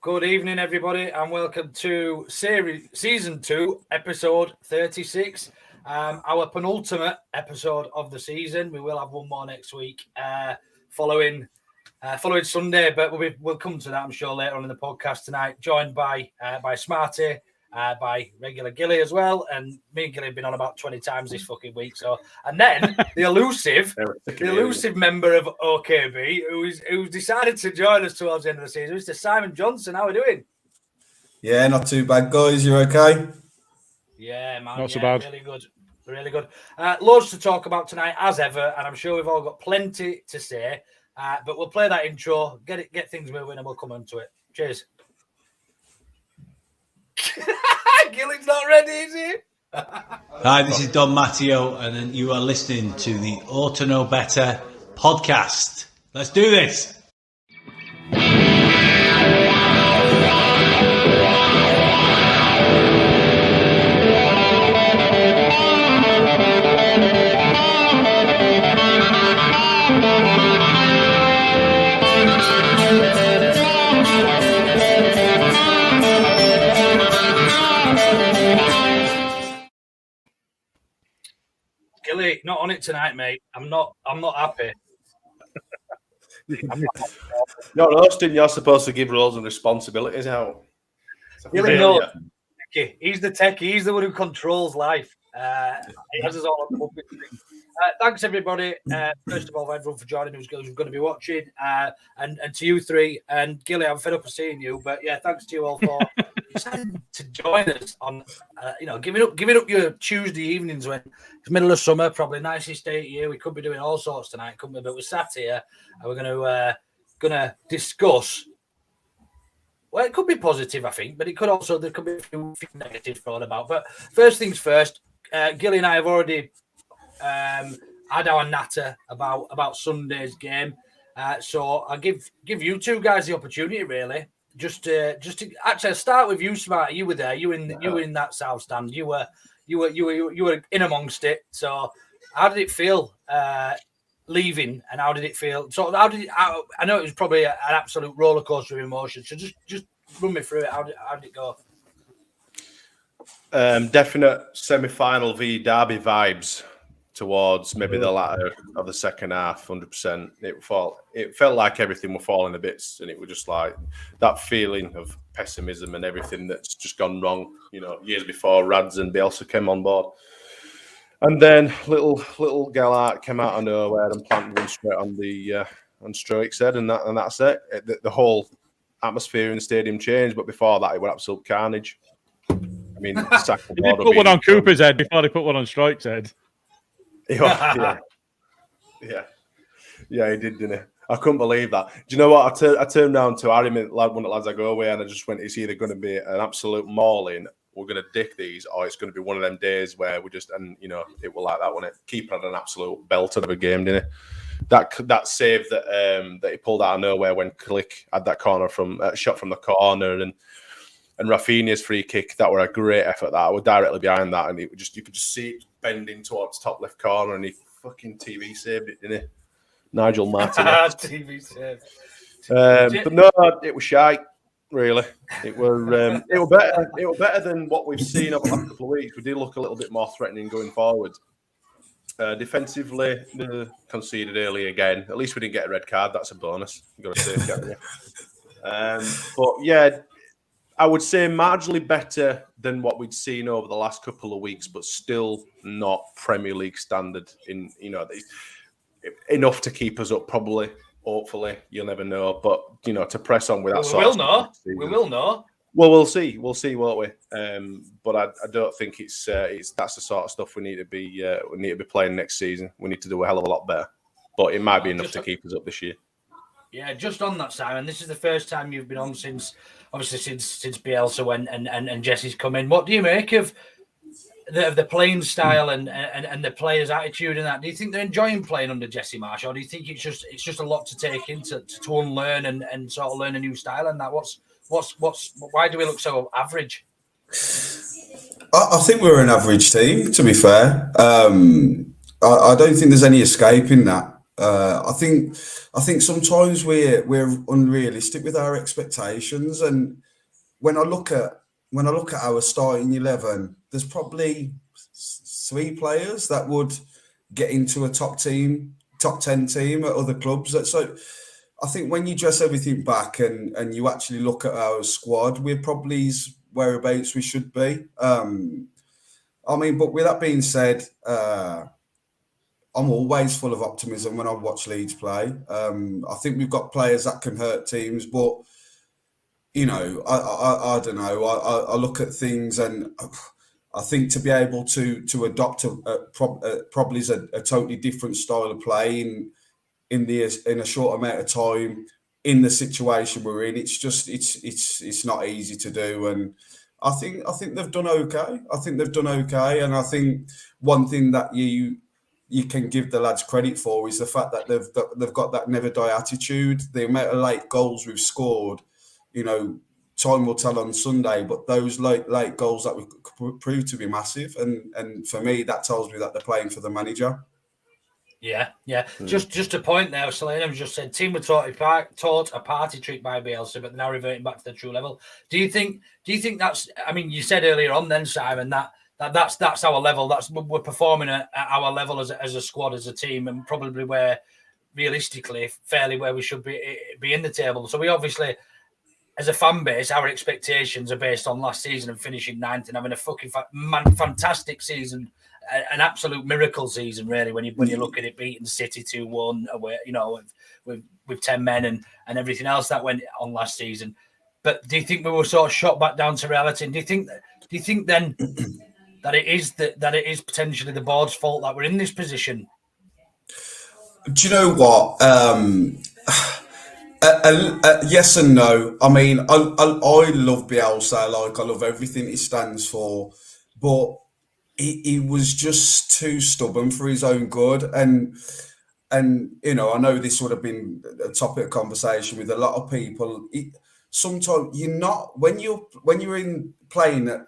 Good evening, everybody, and welcome to Season 2, Episode 36. Our penultimate episode of the season. We will have one more next week following Sunday, but we'll come to that, I'm sure, later on in the podcast tonight. Joined by Smarty, by regular Gilly as well, and me and Gilly have been on about 20 times this fucking week. And then the elusive member of OKB who's decided to join us towards the end of the season, Mr. Simon Johnson. How are we doing? Yeah, not too bad, guys. You okay? Yeah, man. Not so bad. Really good. Loads to talk about tonight, as ever, and I'm sure we've all got plenty to say. But we'll play that intro, get things moving, and we'll come on to it. Cheers. Gilly's not ready, is he? Hi, this is Don Matteo, and you are listening to the Ought to Know Better podcast. Let's do this. Gilly, not on it tonight, mate. I'm not happy. You're hosting, you're supposed to give roles and responsibilities out. Gilly knows. He's the techie. He's the one who controls life. He has us all on the puppet string. Thanks, everybody. First of all, everyone for joining who's going to be watching. And to you three. And Gilly, I'm fed up of seeing you. But yeah, thanks to you all for deciding to join us on, giving up your Tuesday evenings when it's middle of summer, probably nicest day of year. We could be doing all sorts tonight, couldn't we? But we're sat here and we're gonna discuss. Well, it could be positive, I think, but there could be a few negatives thought about. But first things first, Gilly and I have already had our natter about Sunday's game. So I'll give you two guys the opportunity, really. Just to actually I'll start with you, Smart. You were there. You were in that south stand. You were in amongst it. So how did it feel leaving, and how did it feel? So I know it was probably an absolute roller coaster of emotions. So just run me through it. How did it go? Definite semi-final v Derby vibes towards maybe the latter of the second half. 100%. It felt like everything were falling to bits, and it was just like that feeling of pessimism and everything that's just gone wrong. Years before Rads and Bielsa came on board, and then little Gellart came out of nowhere and planted one straight on the on Stroke's head, and that's it. The whole atmosphere in the stadium changed, but before that, it was absolute carnage. I mean, they did put one on Cooper's head before they put one on Stroke's head. Yeah, he did, didn't he? I couldn't believe that. Do you know what? I turned down to Harry, one of the lads I go away, and I just went, it's either going to be an absolute mauling, we're going to dick these, or it's going to be one of them days where we just, and it was like that, wasn't it? Keeper had an absolute belter of a game, didn't he? That save that he pulled out of nowhere when Click had that corner shot from the corner, and Rafinha's free kick, that were a great effort. That I was directly behind that, and you could just see it bending towards top left corner, and he fucking TV saved it, didn't he? Nigel Martin. TV saved. But no, it was shite. Really, it was better. It was better than what we've seen over the last couple of weeks. We did look a little bit more threatening going forward. Defensively, conceded early again. At least we didn't get a red card. That's a bonus. You got to say, can't you? But yeah, I would say marginally better than what we'd seen over the last couple of weeks, but still not Premier League standard. Enough to keep us up, probably. Hopefully, you'll never know. But to press on with that. We will know. We will know. Well, we'll see. We'll see, won't we? But I don't think it's that's the sort of stuff we need to be playing next season. We need to do a hell of a lot better. But it might be enough to keep us up this year. Yeah, just on that, Simon. This is the first time you've been on since Bielsa went and Jesse's come in. What do you make of the playing style and the players' attitude and that? Do you think they're enjoying playing under Jesse Marsh, or do you think it's just a lot to take in to unlearn and sort of learn a new style and that? Why do we look so average? I think we're an average team, to be fair. I don't think there's any escaping that. I think sometimes we're unrealistic with our expectations, and when I look at our starting 11, there's probably 3 players that would get into a top 10 team at other clubs. So I think when you dress everything back and you actually look at our squad, we're probably whereabouts we should be. I mean, but with that being said, I'm always full of optimism when I watch Leeds play. I think we've got players that can hurt teams, but you know, I don't know. I look at things and I think to be able to adopt probably is a totally different style of play in a short amount of time in the situation we're in. It's just it's not easy to do, and I think they've done okay. And I think one thing that you can give the lads credit for is the fact that they've got that never die attitude. The amount of late goals we've scored, you know, time will tell on Sunday, but those late goals that we proved to be massive, and for me that tells me that they're playing for the manager. Yeah. Just a point there. Selena just said team were taught a party trick by Bielsa, but now reverting back to the true level. Do you think that's? I mean, you said earlier on, then Simon, that's our level. We're performing at our level as a squad, as a team, and probably where realistically, fairly where we should be in the table. So we obviously, as a fan base, our expectations are based on last season and finishing 9th and having a fucking fantastic season, an absolute miracle season, really. When you look at it, beating City 2-1 away, you know, with 10 men and everything else that went on last season. But do you think we were sort of shot back down to reality? And do you think then that it is potentially the board's fault that we're in this position? Do you know what? Yes and no. I mean, I love Bielsa. Like, I love everything he stands for, but he was just too stubborn for his own good. And you know, I know this would have been a topic of conversation with a lot of people. Sometimes you're not when you're in playing at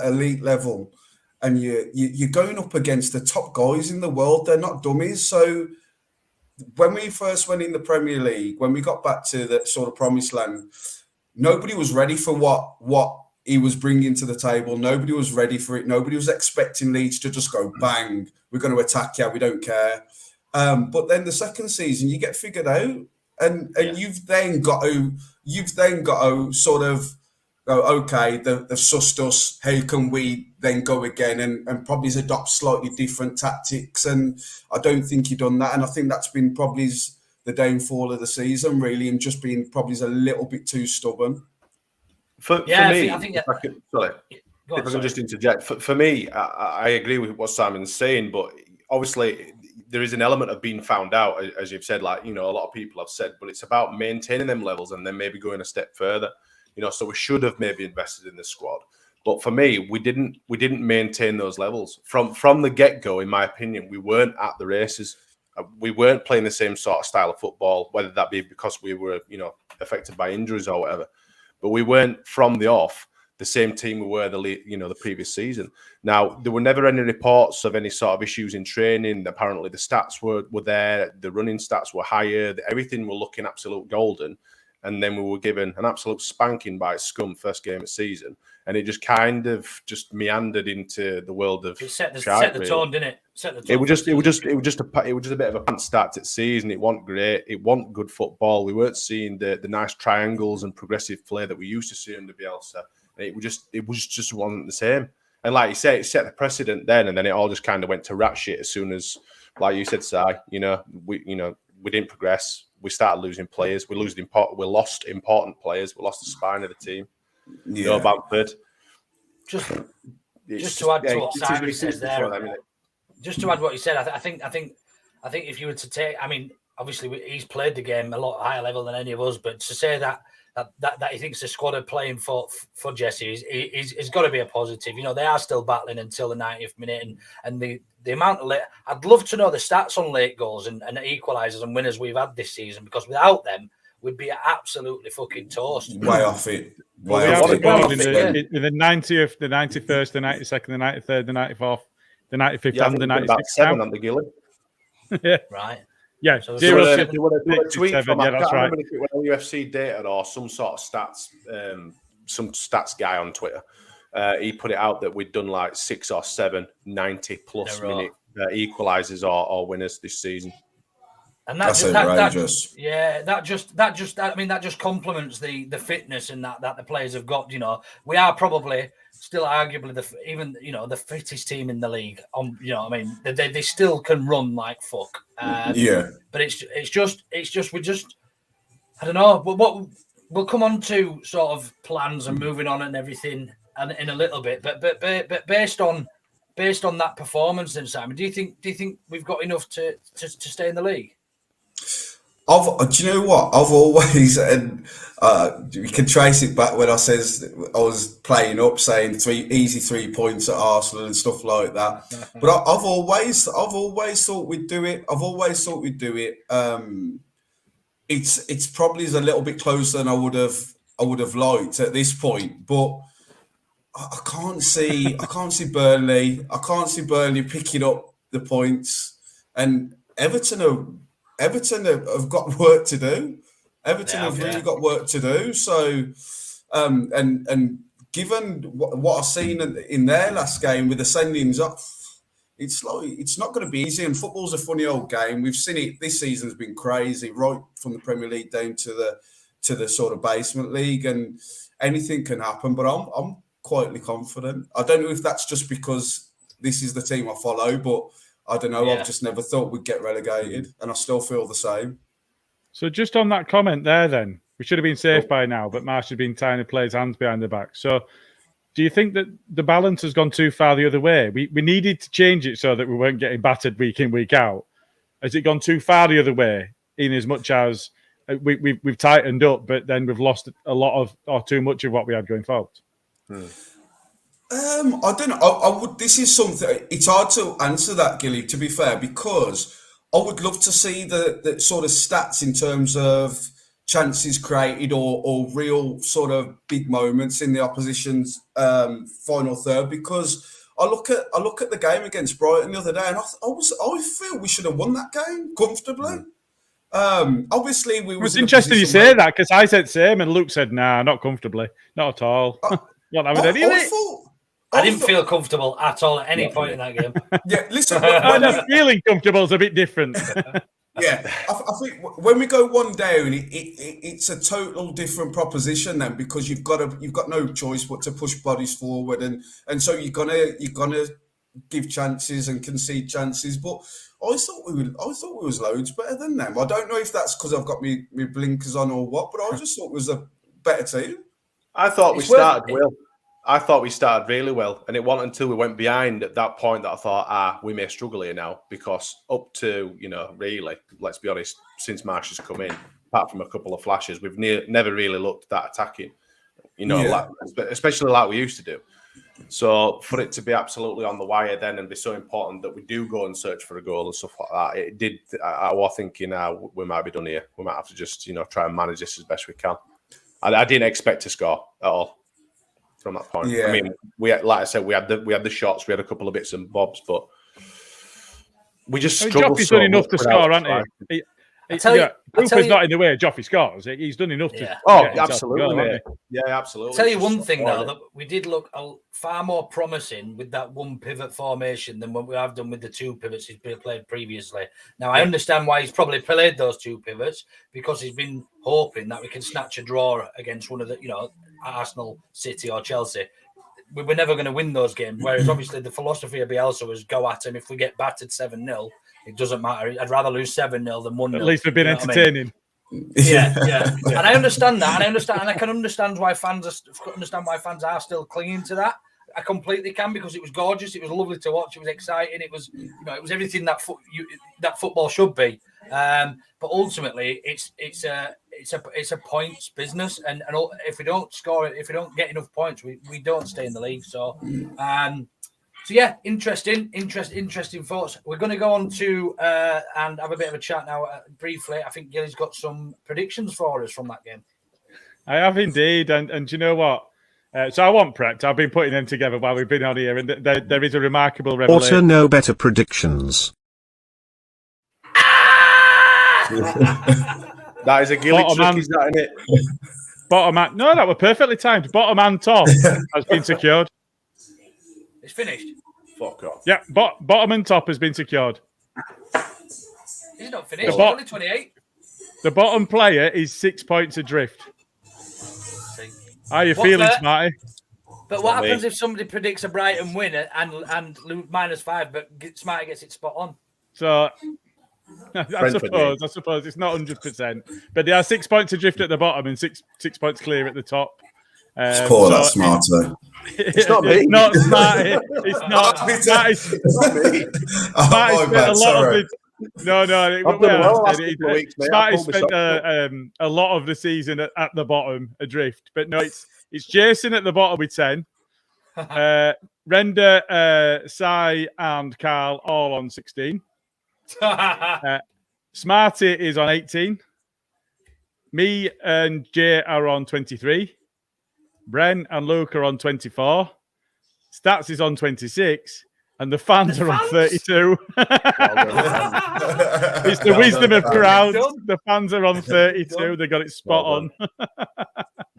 elite level, and you're going up against the top guys in the world. They're not dummies. So when we first went in the Premier League, when we got back to the sort of promised land, nobody was ready for what he was bringing to the table. Nobody was ready for it. Nobody was expecting Leeds to just go bang, we're going to attack you, we don't care. But then the second season, you get figured out, and you've then got to sort of go, okay, they've sussed us. How can we then go again and probably adopt slightly different tactics? And I don't think he done that. And I think that's been probably the downfall of the season, really, and just being probably a little bit too stubborn. For me, if I can just interject, for me, I agree with what Simon's saying, but obviously there is an element of being found out, as you've said, like, you know, a lot of people have said, but it's about maintaining them levels and then maybe going a step further. You know, so we should have maybe invested in the squad, but for me, we didn't maintain those levels from the get-go. In my opinion, we weren't at the races. We weren't playing the same sort of style of football, whether that be because we were, you know, affected by injuries or whatever. But we weren't from the off the same team we were the previous season. Now, there were never any reports of any sort of issues in training. Apparently, the stats were there, the running stats were higher, everything were looking absolute golden. And then we were given an absolute spanking by Scum first game of season, and it just kind of just meandered into the world of. It set the tone, didn't it? It was just a bit of a pants start to the season. It wasn't great. It wasn't good football. We weren't seeing the nice triangles and progressive play that we used to see under Bielsa. It just wasn't the same. And like you say, it set the precedent then, and then it all just kind of went to rat shit as soon as, like you said, Si, we didn't progress. We started losing players. We lost important players. We lost the spine of the team. Yeah. No Bamford. Just to add to what Simon says there. Just to add what he said, I think if you were to take, I mean, obviously he's played the game a lot higher level than any of us, but to say that he thinks the squad are playing for Jesse is got to be a positive. You know, they are still battling until the 90th minute, and the amount of late. I'd love to know the stats on late goals and equalisers and winners we've had this season, because without them, we'd be absolutely fucking toast. Way off it. In the 90th, the 91st, the 92nd, the 93rd, the 94th, the 95th, and the 96th. About 7 on the Gilly. Yeah. Right. Yeah, So 0, There 6, was a tweet 7. from, Yeah, I that's can't right. remember if it was UFC data or some sort of stats, some stats guy on Twitter. He put it out that we'd done like 6 or 7 90-plus minute equalizers or winners this season. And that's outrageous. that just complements the fitness and that the players have got. You know, we are probably still arguably the fittest team in the league. You know, I mean, they still can run like fuck. But it's just we just I don't know. But what we'll come on to sort of plans and moving on and everything and in a little bit. But based on that performance, then Simon, do you think we've got enough to stay in the league? Do you know what? I've always, and you can trace it back when I was playing up, saying easy 3 points at Arsenal and stuff like that. But I've always thought we'd do it. It's probably a little bit closer than I would have liked at this point, but I can't see Burnley. I can't see Burnley picking up the points, and Everton have got work to do. Everton have really got work to do. So, and given what I've seen in their last game with the sendings off, it's not going to be easy. And football's a funny old game. We've seen it. This season's been crazy, right from the Premier League down to the sort of basement league, and anything can happen. But I'm quietly confident. I don't know if that's just because this is the team I follow, but I don't know. Yeah. I've just never thought we'd get relegated, and I still feel the same. So just on that comment there, then we should have been safe by now, but Marsh had been tying the players' hands behind the back. So, do you think that the balance has gone too far the other way? We needed to change it so that we weren't getting battered week in, week out. Has it gone too far the other way? In as much as we've tightened up, but then we've lost a lot of or too much of what we had going forward. I don't know. This is something. It's hard to answer that, Gilly. To be fair, because I would love to see the sort of stats in terms of chances created or real sort of big moments in the opposition's final third. Because I look at the game against Brighton the other day, and I feel we should have won that game comfortably. Obviously, It's interesting you say that because I said same, and Luke said, "Nah, not comfortably, not at all." I didn't feel comfortable at all at any point in that game. Yeah, listen. Feeling comfortable is a bit different. Yeah, I think when we go one down, it's a total different proposition then, because you've got no choice but to push bodies forward, and so you're gonna give chances and concede chances. But I thought we was loads better than them. I don't know if that's because I've got me blinkers on or what, but I just thought it was a better team. I thought we started well. I thought we started really well, and it wasn't until we went behind at that point that I thought, we may struggle here now, because up to, really, let's be honest, since Marsh has come in, apart from a couple of flashes, we've never really looked that attacking, especially like we used to do. So for it to be absolutely on the wire then and be so important that we do go and search for a goal and stuff like that, it did. I was thinking, we might be done here. We might have to just, try and manage this as best we can. I didn't expect to score at all. From that point, I mean, like I said, we had the shots, we had a couple of bits and bobs, but we just struggled. Joffrey's done enough to score, hasn't he? Proof is not in the way Joffrey scores. He's done enough to. Oh, absolutely, mate. Yeah, absolutely. I'll tell you one thing though, that we did look far more promising with that one pivot formation than what we have done with the two pivots he's played previously. Now I understand why he's probably played those two pivots, because he's been hoping that we can snatch a draw against one of the, Arsenal, City or Chelsea. We were never going to win those games. Whereas obviously the philosophy of Bielsa was go at him. If we get battered 7-0, it doesn't matter. I'd rather lose 7-0 than 1-0. At least we've been entertaining. Yeah. And I understand that. And I can understand why fans are still clinging to that. I completely can, because it was gorgeous. It was lovely to watch. It was exciting. It was, it was everything that football should be. But ultimately, it's a points business, and if we don't score it, if we don't get enough points, we don't stay in the league. So yeah, interesting thoughts. We're going to go on to and have a bit of a chat now briefly. I think Gilly's got some predictions for us from that game. I have indeed, and you know what? So I want prepped. I've been putting them together while we've been on here, and there is a remarkable revelation. Also, no better predictions. That is a Gilly trick, is that in it? Bottom and no, that were perfectly timed. Bottom and top has been secured. It's finished. Fuck off. Yeah, bottom and top has been secured. It's not finished. It's only 28. The bottom player is 6 points adrift. How are you feeling, Smarty? But what happens if somebody predicts a Brighton win and lose -5, but Smarty gets it spot on? So I suppose it's not 100%, but they are 6 points adrift at the bottom and six points clear at the top. Just call that Smarty. It's not me. It's not Smarty. It's not. It's not me. Smarty spent a lot of it. No. Smarty spent a lot of the season at the bottom adrift, but no, it's Jason at the bottom with 10. Render, Sai, and Carl all on 16. Smarty is on 18. Me and Jay are on 23. Bren and Luke are on 24. Stats is on 26. And the fans are on 32. It's the wisdom of crowds. The fans are on 32. They got it spot on.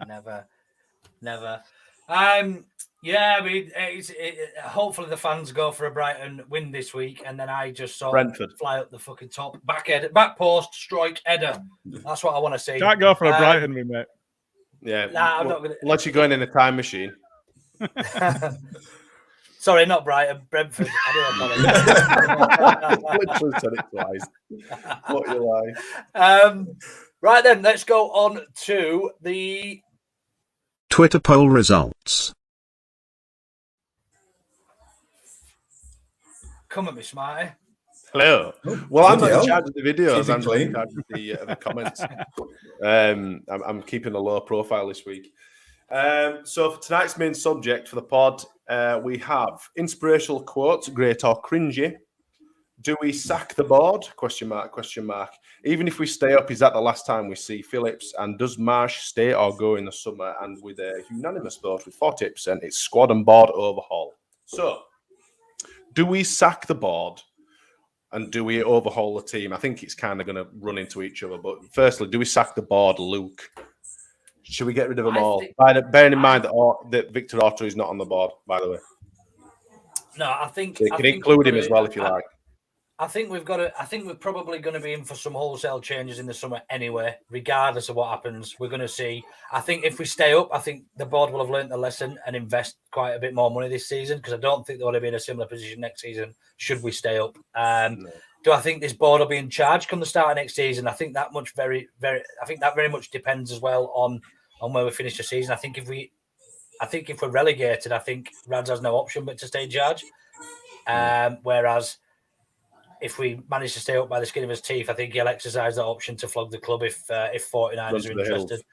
Never. Yeah, I mean, hopefully the fans go for a Brighton win this week, and then I just saw fly up the fucking top, back post, strike header. That's what I want to see. Can't go for a Brighton win, mate. Yeah, I'm not gonna... unless you're going in a time machine. Sorry, not Brighton, Brentford. I Literally said it twice. What you lie. Right then, let's go on to the Twitter poll results. Come at me, Smarty. Hello. Well, I'm not in charge of the videos. I'm just in charge of the comments. I'm keeping a low profile this week. So for tonight's main subject for the pod, we have inspirational quotes, great or cringy. Do we sack the board? Question mark. Even if we stay up, is that the last time we see Phillips? And does Marsh stay or go in the summer? And with a unanimous vote with 40%, it's squad and board overhaul. So, do we sack the board? And do we overhaul the team? I think it's kind of going to run into each other. But firstly, do we sack the board, Luke? Should we get rid of them all? Bearing in mind that Victor Orta is not on the board, by the way. No, I think... So you can include him as well, if you like. I think we're probably going to be in for some wholesale changes in the summer anyway, regardless of what happens. We're going to see. I think if we stay up, I think the board will have learned the lesson and invest quite a bit more money this season, because I don't think they want to be in a similar position next season should we stay up. No. Do I think this board will be in charge come the start of next season? I think that much very much depends as well on where we finish the season. I think if we're relegated, I think Rads has no option but to stay in charge. Whereas if we manage to stay up by the skin of his teeth, I think he'll exercise that option to flog the club if 49ers are interested.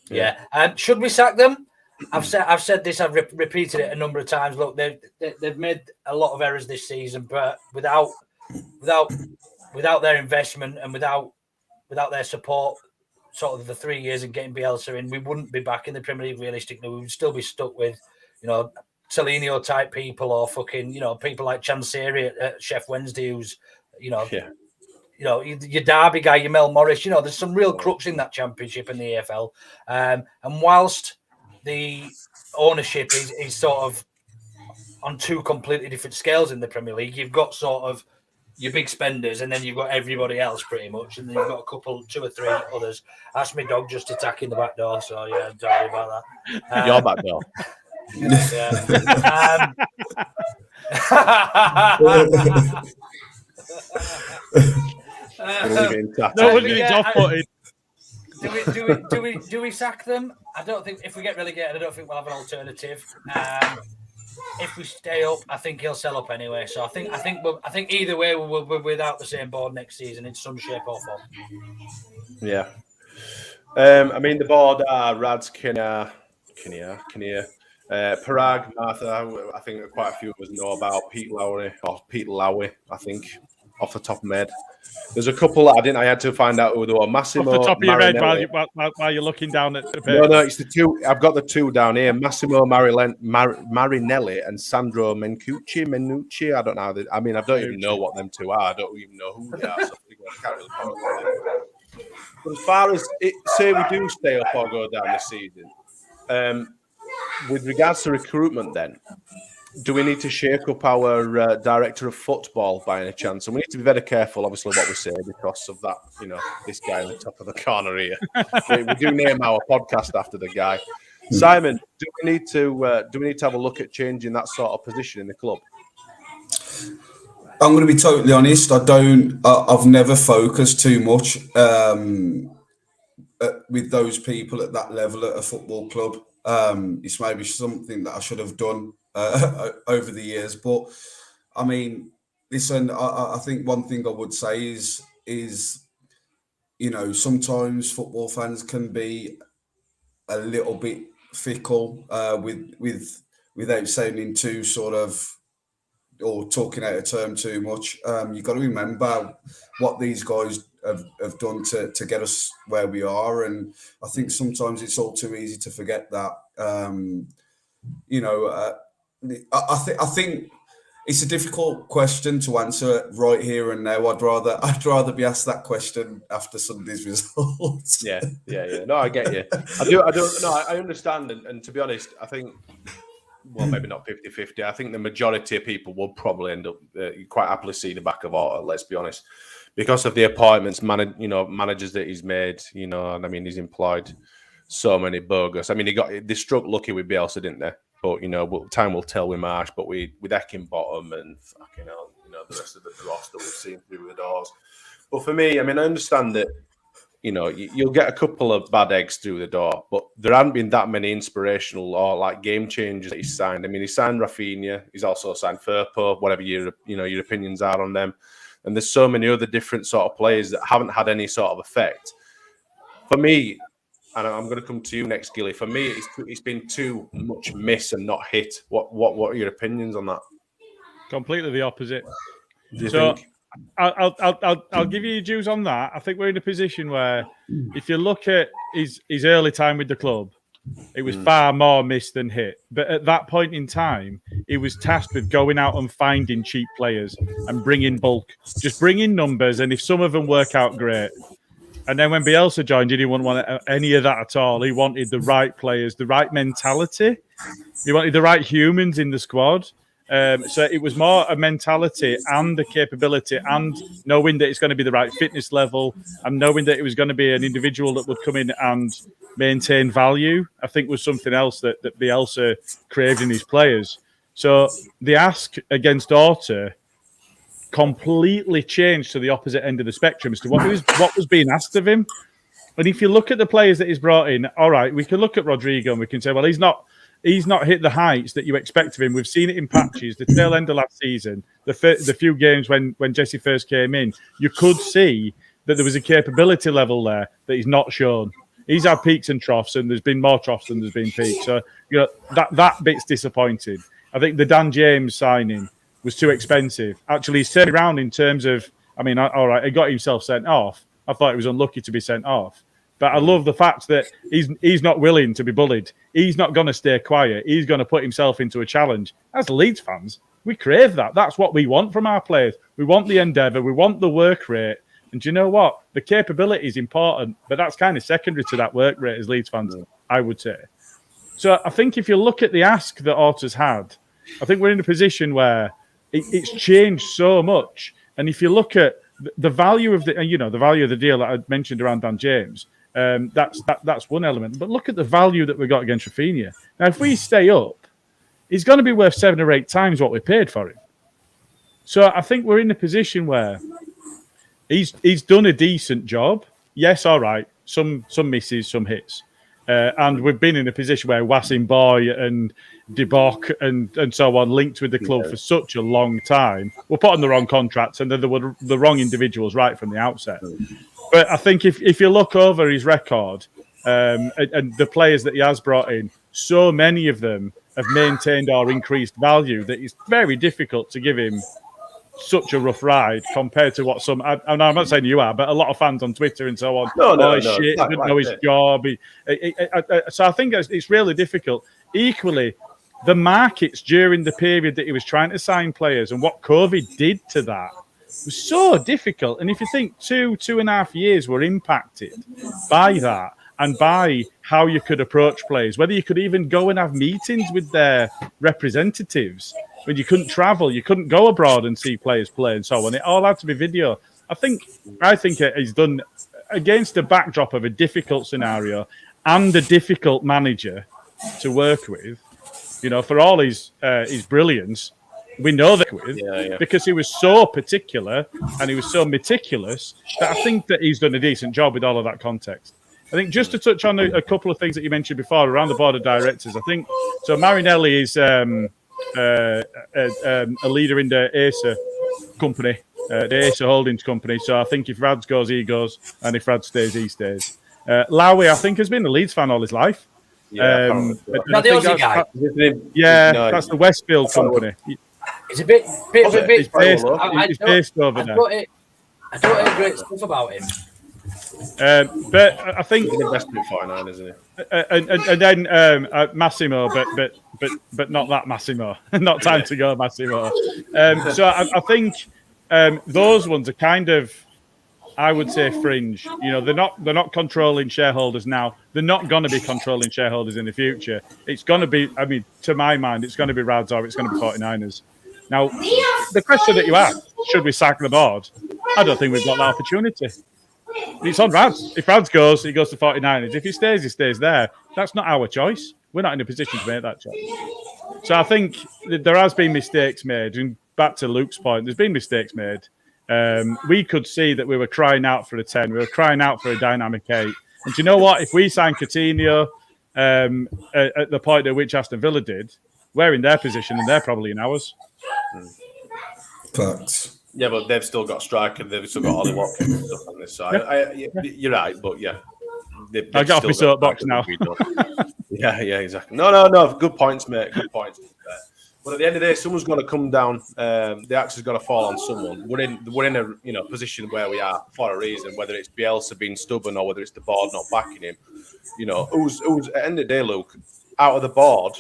Yeah. Should we sack them? I've said this. I've repeated it a number of times. Look, they've made a lot of errors this season, but without their investment and without their support, sort of the 3 years and getting Bielsa in, we wouldn't be back in the Premier League realistically. We would still be stuck with, Celinio type people or fucking, people like Chansiri at Chef Wednesday, who's, your Derby guy, your Mel Morris. There's some real crooks in that championship in the AFL. And whilst the ownership is sort of on two completely different scales in the Premier League, you've got sort of your big spenders, and then you've got everybody else pretty much, and then you've got two or three others. That's my dog just attacking the back door, so yeah, I'm sorry about that. Your back door. Yeah. Do we sack them? I don't think. If we get relegated, I don't think we'll have an alternative. If we stay up, I think he'll sell up anyway. So I think either way we'll be without the same board next season in some shape or form. Yeah. The board are Rads, Kinnear, Parag, Martha. I think quite a few of us know about Pete Lowry. I think off the top of my head. There's a couple that I had to find out who they were. Massimo. Off the top of your head while you're looking down at the page. No, it's the two. I've got the two down here. Massimo Marinelli and Sandro Menucci. I don't know. I don't even know what them two are. I don't even know who they are. So can't really comment on it. But as far as say we do stay up or go down this season, with regards to recruitment, then do we need to shake up our director of football by any chance? And we need to be very careful, obviously, what we say because of that. This guy on the top of the corner here. we do name our podcast after the guy. Simon, do we need to have a look at changing that sort of position in the club? I'm going to be totally honest. I've never focused too much with those people at that level at a football club. It's maybe something that I should have done over the years. But I mean, listen, I think one thing I would say is sometimes football fans can be a little bit fickle without sounding too sort of or talking out of term too much. You've got to remember what these guys have done to get us where we are, and I think sometimes it's all too easy to forget that. I think it's a difficult question to answer right here and now. I'd rather be asked that question after Sunday's results. Yeah. No, I get you. I understand, and to be honest, I think. Well, maybe not 50-50. I think the majority of people will probably end up quite happily see the back of Orta, let's be honest. Because of the appointments, managers that he's made, and I mean, he's employed so many bogus. I mean, they struck lucky with Bielsa, didn't they? But, time will tell with Marsh, but with Eckenbottom and fucking hell, the rest of the roster we've seen through the doors. But for me, I mean, I understand that, you'll get a couple of bad eggs through the door, but there haven't been that many inspirational or like game changers that he's signed. I mean, he signed Rafinha. He's also signed Firpo, whatever your opinions are on them. And there's so many other different sort of players that haven't had any sort of effect. For me, and I'm going to come to you next, Gilly. For me, it's been too much miss and not hit. What are your opinions on that? Completely the opposite. Do you think? I'll give you your dues on that. I think we're in a position where, if you look at his early time with the club, it was far more miss than hit. But at that point in time, he was tasked with going out and finding cheap players and bringing bulk, just bringing numbers. And if some of them work out, great. And then when Bielsa joined, he didn't want any of that at all. He wanted the right players, the right mentality. He wanted the right humans in the squad. So it was more a mentality and the capability and knowing that it's going to be the right fitness level and knowing that it was going to be an individual that would come in and maintain value, I think was something else that Bielsa craved in his players. So the ask against Orta completely changed to the opposite end of the spectrum as to what was being asked of him. And if you look at the players that he's brought in, all right, we can look at Rodrigo and we can say, well, he's not hit the heights that you expect of him. We've seen it in patches. The tail end of last season, the few games when Jesse first came in, you could see that there was a capability level there that he's not shown. He's had peaks and troughs, and there's been more troughs than there's been peaks. So that bit's disappointing. I think the Dan James signing was too expensive. Actually, he's turned around in terms of, I mean, all right, he got himself sent off. I thought he was unlucky to be sent off. But I love the fact that he's not willing to be bullied. He's not going to stay quiet. He's going to put himself into a challenge. As Leeds fans, we crave that. That's what we want from our players. We want the endeavour. We want the work rate. And do you know what? The capability is important, but that's kind of secondary to that work rate as Leeds fans, I would say. So I think if you look at the ask that Orta's had, I think we're in a position where it's changed so much. And if you look at the value of the value of the deal that I mentioned around Dan James, that's one element. But look at the value that we got against Rafinha. Now, if we stay up, he's going to be worth 7 or 8 times what we paid for him. So I think we're in a position where he's done a decent job. Yes, all right, some misses, some hits. And we've been in a position where Wassim Boy and Dibok and so on linked with the club for such a long time. We're put on the wrong contracts, and then there were the wrong individuals right from the outset. But I think if you look over his record and the players that he has brought in, so many of them have maintained or increased value that it's very difficult to give him such a rough ride compared to what some. I'm not saying you are, but a lot of fans on Twitter and so on. No, shit, didn't know his job. So I think it's really difficult. Equally, the markets during the period that he was trying to sign players and what COVID did to that was so difficult. And if you think 2.5 years were impacted by that and by how you could approach players, whether you could even go and have meetings with their representatives when you couldn't travel, you couldn't go abroad and see players play and so on. It all had to be video. I think he's done against the backdrop of a difficult scenario and a difficult manager to work with. You know, for all his brilliance, we know that because he was so particular and he was so meticulous that I think that he's done a decent job with all of that context. I think just to touch on a couple of things that you mentioned before around the board of directors, I think so. Marinelli is a leader in the ASA company, the ASA Holdings company. So I think if Rads goes, he goes, and if Rads stays, he stays. Lowy, I think, has been a Leeds fan all his life. Not the Aussie guy. That's the Westfield company. It's a bit. He's based over there. I don't hear great stuff about him. But I think he's invested in 49, isn't he? And then Massimo, but not that Massimo. Not time to go, Massimo. So I think those ones are kind of, I would say, fringe. You know, they're not controlling shareholders now. They're not going to be controlling shareholders in the future. It's going to be, I mean, to my mind, it's going to be Rads or it's going to be 49ers. Now, the question that you asked, should we sack the board? I don't think we've got that opportunity. It's on Rads. If Rads goes, he goes to 49ers. If he stays there. That's not our choice. We're not in a position to make that choice. So I think there has been mistakes made. And back to Luke's point, there's been mistakes made. We could see that we were crying out for a 10. We were crying out for a dynamic 8. And do you know what? If we sign Coutinho at the point at which Aston Villa did, we're in their position and they're probably in ours. Facts. Yeah, but they've still got striker. They've still got Ollie Watkins and stuff on this side. You're right, but yeah. I got off my soapbox now. Yeah, exactly. No. Good points, mate. Good points. But at the end of the day, someone's got to come down. The axe has got to fall on someone. We're in a position where we are for a reason. Whether it's Bielsa being stubborn or whether it's the board not backing him, you know, who's at the end of the day, Luke, out of the board,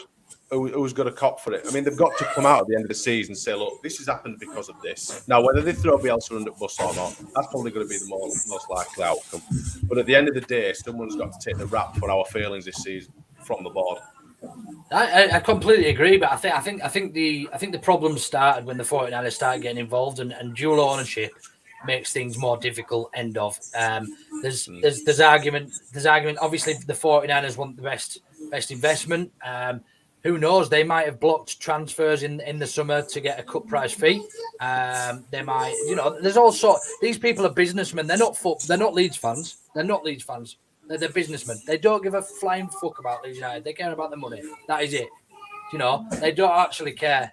who's got a cop for it? I mean, they've got to come out at the end of the season and say, look, this has happened because of this. Now, whether they throw Bielsa under the bus or not, that's probably going to be the most likely outcome. But at the end of the day, someone's got to take the rap for our failings this season from the board. I completely agree, but I think the problem started when the 49ers started getting involved and dual ownership makes things more difficult. End of. There's argument. Obviously, the 49ers want the best investment. Who knows? They might have blocked transfers in the summer to get a cut price fee. They might, you know, there's all sorts. These people are businessmen. They're not Leeds fans. They're businessmen. They don't give a flying fuck about Leeds United. They care about the money. That is it. You know, they don't actually care.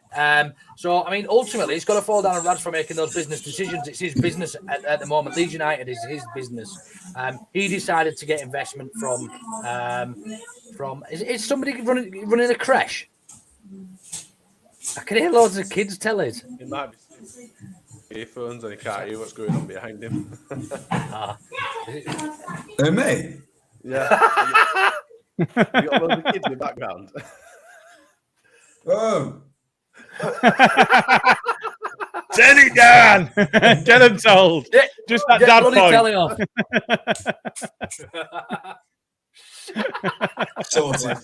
So, I mean, ultimately, it's got to fall down on Rads for making those business decisions. It's his business at the moment. Leeds United is his business. He decided to get investment from is somebody running a creche? I can hear loads of kids tell it. It might be earphones and he can't hear what's going on behind him. Me? Yeah. You got loads of kids in the background. Oh. Turn it down. Get them told. Just that dad point. Sorted.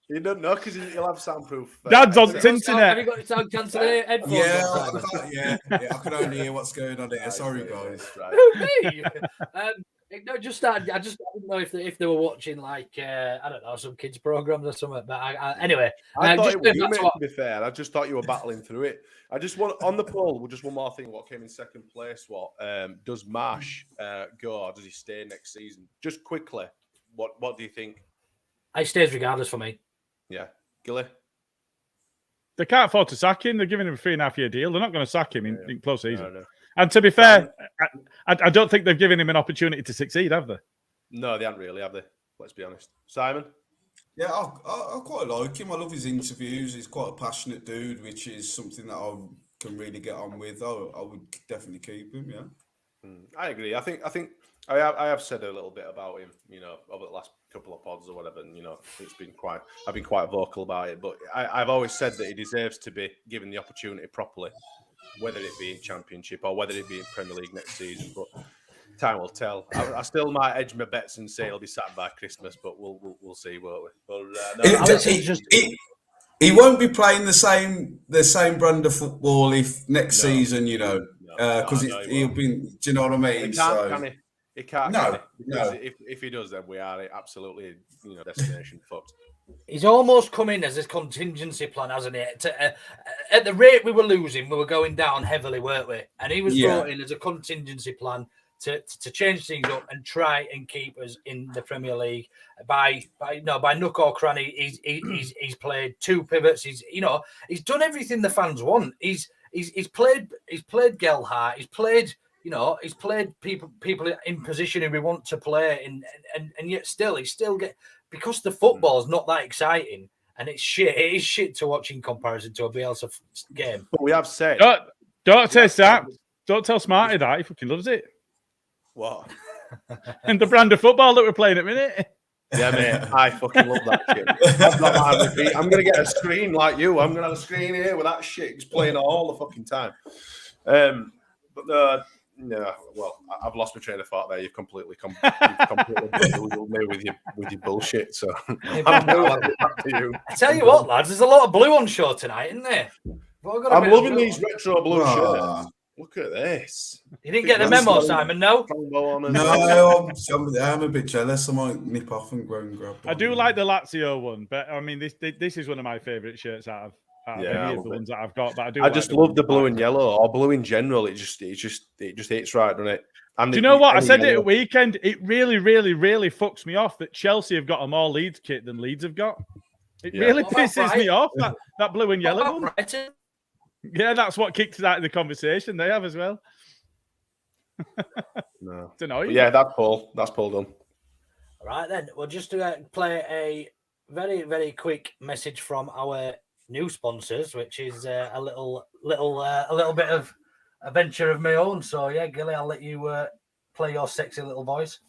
You don't know because he'll have soundproof. Dad's on the internet. Have you got sound cancelling headphones? Yeah. I can only hear what's going on here. Sorry, guys. Me? No, just started. I didn't know if they were watching like I don't know, some kids programs or something. But anyway, I thought to be fair, I just thought you were battling through it. I just want on the poll. Just one more thing. What came in second place? What does Marsh go or does he stay next season? Just quickly, what do you think? He stays regardless for me. Yeah, Gilly. They can't afford to sack him. They're giving him a 3.5-year deal. They're not going to sack him in close season. No. And to be fair, I don't think they've given him an opportunity to succeed, have they? No, they haven't really, have they? Let's be honest. Simon? Yeah, I quite like him. I love his interviews. He's quite a passionate dude, which is something that I can really get on with. I would definitely keep him, yeah. I agree. I think I have said a little bit about him, you know, over the last couple of pods or whatever, and you know, I've been quite vocal about it. But I've always said that he deserves to be given the opportunity properly. whether it be in Championship or whether it be in Premier League next season. But time will tell. I still might edge my bets and say he'll be sacked by Christmas, but we'll see, won't we? But, he won't be playing the same brand of football if next season, because he'll be. Do you know what I mean? He can't, can he? He can't. No, because if he does, then we are absolutely, destination fucked. He's almost come in as a contingency plan, hasn't he? At the rate we were losing, we were going down heavily, weren't we? And he was brought in as a contingency plan to change things up and try and keep us in the Premier League by nook or cranny. He's played 2 pivots. He's done everything the fans want. He's played Gelhardt. He's played people in position who we want to play, and yet still because the football's not that exciting and it's shit. It is shit to watch in comparison to a Bielsa game. But we have said, don't tell Smarty that he fucking loves it. What? And the brand of football that we're playing at the minute. Yeah, mate, I fucking love that shit. I'm going to get a screen like you. I'm going to have a screen here with that shit just playing all the fucking time. But no, well, I've lost my train of thought there. You've completely bamboozled me with your bullshit. So I'm back to you. I tell you what, lads, there's a lot of blue on show tonight, isn't there? I'm loving these retro blue shirts. Look at this. You didn't get the memo, Simon, no? No, I'm a bit jealous. I might nip off and go and grab one. I do like the Lazio one, but I mean, this is one of my favourite shirts out of any of the ones that I've got. But I just love the blue and yellow, or blue in general. It just hits right, doesn't it? And do you know what? I said it at weekend. It really, really, really fucks me off that Chelsea have got a more Leeds kit than Leeds have got. It really pisses me off, that blue and yellow one. Yeah, that's what kicked us out of the conversation. They have as well. No. It's annoying. Yeah, that's Paul done. All right, then. We'll just play a very, very quick message from our new sponsors, which is a little bit of a venture of my own. So, yeah, Gilly, I'll let you play your sexy little voice.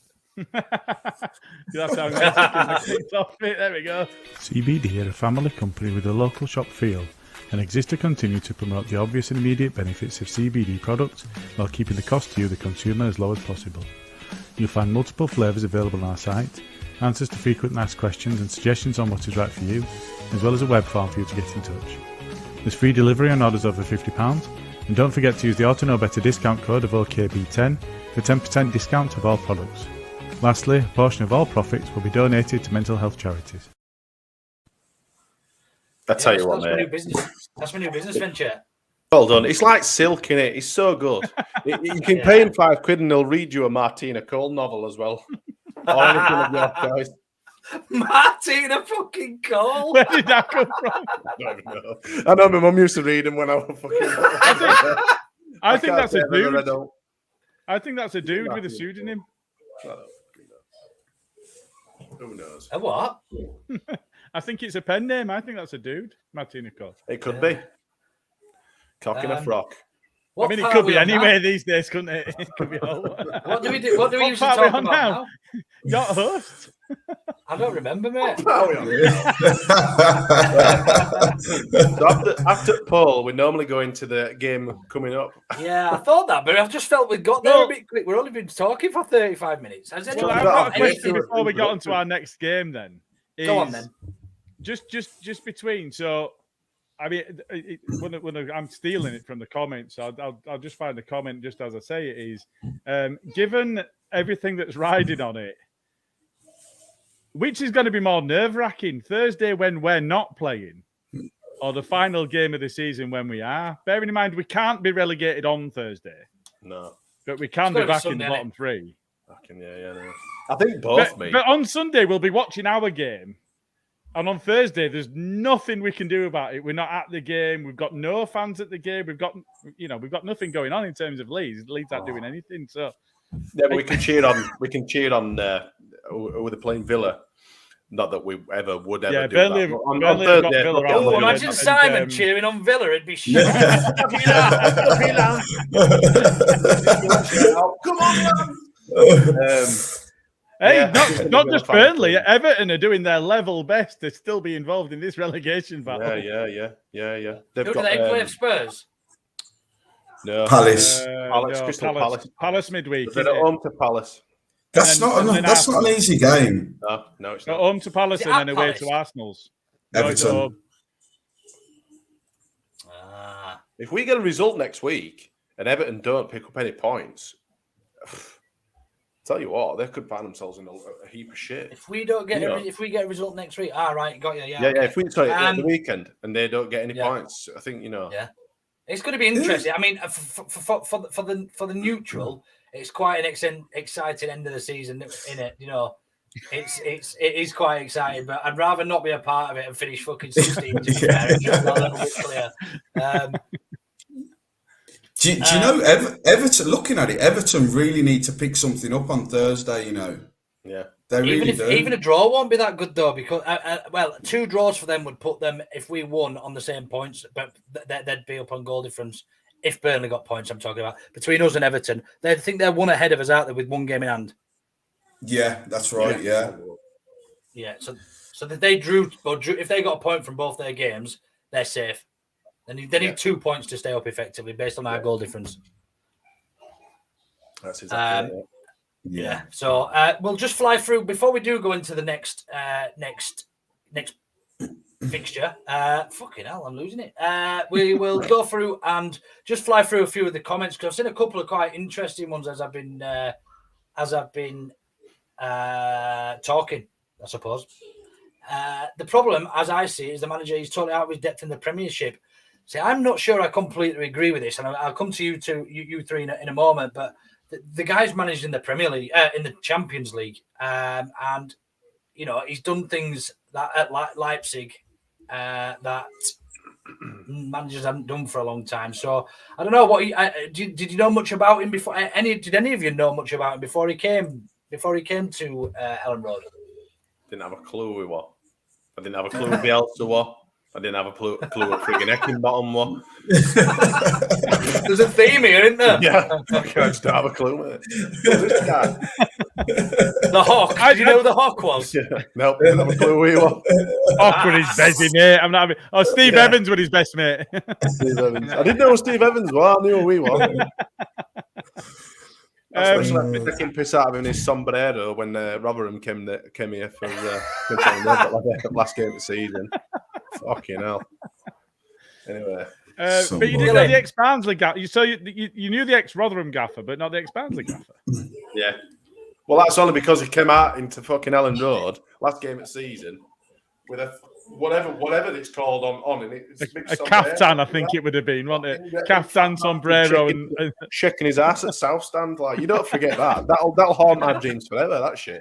That's how I'm kicked off it. There we go. CBD are a family company with a local shop feel and exist to continue to promote the obvious and immediate benefits of CBD products while keeping the cost to you, the consumer, as low as possible. You'll find multiple flavours available on our site, answers to frequent asked questions and suggestions on what is right for you, as well as a web form for you to get in touch. There's free delivery on orders over £50, and don't forget to use the Auto Know Better discount code of OKB10 for 10% discount of all products. Lastly, a portion of all profits will be donated to mental health charities. I tell you what, mate. That's my new business venture. Well done. It's like silk, innit? It's so good. You can pay him £5 and he'll read you a Martina Cole novel as well. Or anything of your choice. Martina fucking Cole. Where did that come from? I don't even know. I know my mum used to read them when I was fucking. I think that's a dude. I think that's a dude with a pseudonym. Who knows? A what? I think it's a pen name. I think that's a dude, Martina Cole. It could be. Cock in a frock. I mean, it could be anywhere these days, couldn't it? It could be all. What do we do? What do we usually talk about now? You're a host. I don't remember, mate. So after Paul, we normally go into the game coming up. Yeah, I thought that, but I've just felt we got there a bit quick. We've only been talking for 35 minutes. Has anyone I've got a question before we got onto our next game then. Go on then. Just between, so I mean, when I'm stealing it from the comments, I'll just find the comment just as I say it is. Given everything that's riding on it, which is going to be more nerve-wracking, Thursday when we're not playing, or the final game of the season when we are? Bearing in mind we can't be relegated on Thursday. No, but we can be back in the bottom three. No. I think both, mate. But on Sunday we'll be watching our game. And on Thursday, there's nothing we can do about it. We're not at the game. We've got no fans at the game. We've got nothing going on in terms of Leeds. Leeds aren't doing anything. So yeah, but we can cheer on. We can cheer on with the playing Villa. Not that we ever would ever do Burnley, that. On Thursday, oh, imagine Simon cheering on Villa. It'd be shit. Come on, lads. Hey, not just Burnley. Everton are doing their level best to still be involved in this relegation battle. Yeah. Who do they play? Spurs. No. Palace. Crystal Palace. Palace midweek. They're at home to Palace. That's not an easy game. No, it's At not. home to Palace Is it and then at away Palace? to Arsenal's. No, it's at Everton. home. If we get a result next week and Everton don't pick up any points, tell you what, they could find themselves in a heap of shit. If we don't get if we get a result next week, right, got you. Yeah, Yeah. okay. If we at the weekend and they don't get any points, I think Yeah, it's going to be interesting. I mean, for the neutral, it's quite an exciting end of the season, in it. It is quite exciting, but I'd rather not be a part of it and finish fucking 16. To be fair, it's just a little bit clear. Do you know Everton? Looking at it, Everton really need to pick something up on Thursday. Yeah, they really do. Even a draw won't be that good though, because 2 draws for them would put them, if we won, on the same points, but they'd be up on goal difference. If Burnley got points, I'm talking about between us and Everton, they think they're one ahead of us out there with 1 game in hand. Yeah, that's right. Yeah. So that they drew, if they got a point from both their games, they're safe. They need 2 points to stay up effectively based on our goal difference. That's exactly it. Yeah. So we'll just fly through before we do go into the next fixture. Fucking hell, I'm losing it. We will go through and just fly through a few of the comments, because I've seen a couple of quite interesting ones as I've been talking, I suppose. The problem, as I see it, is the manager is totally out of his depth in the Premiership. See, I'm not sure I completely agree with this, and I'll come to you three in a moment. But the guy's managed in the Premier League, in the Champions League, and he's done things that at Leipzig that managers haven't done for a long time. So I don't know what did you know much about him before? Did any of you know much about him before he came to Ellen Road? Didn't have a clue who he was. I didn't have a clue who Bielsa was. I didn't have a clue what friggin' Eckenbottom was. There's a theme here, isn't there? Yeah, I just don't have a clue, mate. Who's this guy? The Hawk. Do you know who the Hawk was? Yeah. Nope, didn't have a clue who he was. Hawk with his busy mate. I'm not having. Oh, Steve Evans with his best mate. Steve Evans. I didn't know who Steve Evans was. I knew who he was. Especially after taking piss out of him in his sombrero when Rotherham came here for last game of the season. Fucking hell. Anyway. But you didn't know the ex-Barnsley gaffer. So you knew the ex-Rotherham gaffer, but not the ex-Barnsley gaffer. Yeah. Well, that's only because he came out into fucking Ellen Road last game of the season with a whatever it's called on and it's a kaftan, I think it would have been, wasn't it? Kaftan, sombrero, and shaking his ass at South Stand. Like, you don't forget that. That'll haunt my dreams forever. That shit.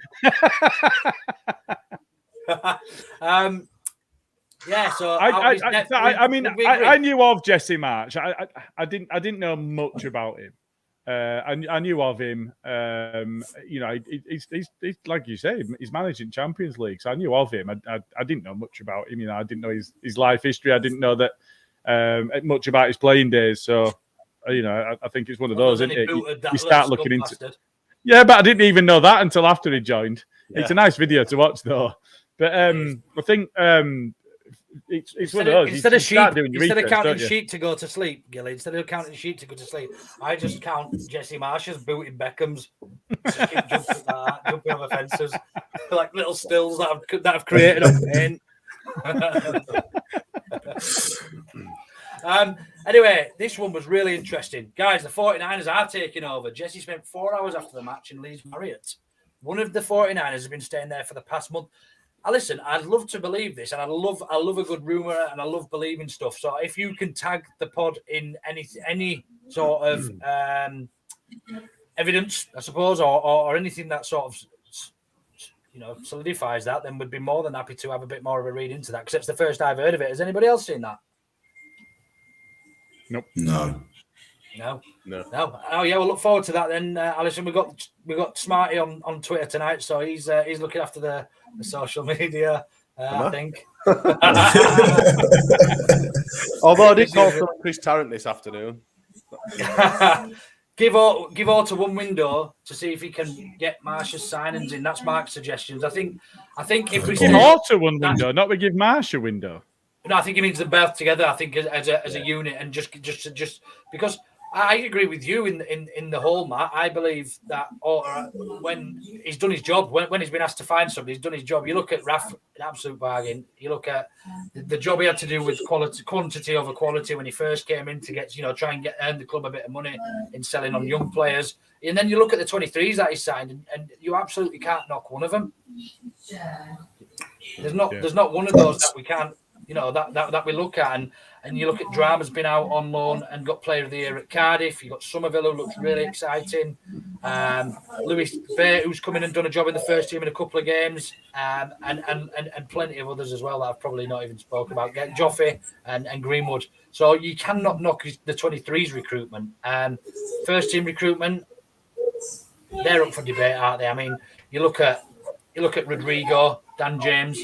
Yeah. So I knew of Jesse March. I didn't know much about him. I knew of him. He's like you say, he's managing Champions League, so I knew of him. I didn't know much about him. I didn't know his life history. I didn't know that much about his playing days. So, I think it's one of those, isn't it? You start looking into. Yeah, but I didn't even know that until after he joined. Yeah. It's a nice video to watch, though. But I think. It's one of those. Instead of counting sheep to go to sleep, Gilly. Instead of counting sheep to go to sleep, I just count Jesse Marsh's booting Beckham's, just keep jumping over fences, like little stills that I've created on paint. Anyway, this one was really interesting, guys. The 49ers are taking over. Jesse spent 4 hours after the match in Leeds Marriott. One of the 49ers has been staying there for the past month. Listen, I'd love to believe this, and I love a good rumor, and I love believing stuff. So if you can tag the pod in any sort of evidence, I suppose, or anything that sort of solidifies that, then we'd be more than happy to have a bit more of a read into that, because it's the first I've heard of it. Has anybody else seen that? Nope. No. Oh yeah, we'll look forward to that then. Alison, we got Smarty on Twitter tonight, so he's looking after the social media. I think. Although I did call for Chris Tarrant this afternoon. Give all to one window to see if he can get Marsh's signings in. That's Mark's suggestions. I think if we give all to one window, not we give Marsh a window. No, I think he means them both together. I think as a unit, and just because I agree with you in the whole, Matt. I believe that when he's done his job, when he's been asked to find somebody, he's done his job. You look at Raf, an absolute bargain. You look at the job he had to do with quantity over quality when he first came in to get, try and earn the club a bit of money in selling on young players. And then you look at the 23s that he signed, and you absolutely can't knock one of them. There's not one of those that we can't, that we look at. And you look at Drama's been out on loan and got Player of the Year at Cardiff. You got Somerville, who looks really exciting. Lewis Bate, who's come in and done a job in the first team in a couple of games, and plenty of others as well that I've probably not even spoken about. Get Joffe and Greenwood. So you cannot knock the 23s recruitment. First team recruitment, they're up for debate, aren't they? I mean, you look at Rodrigo, Dan James,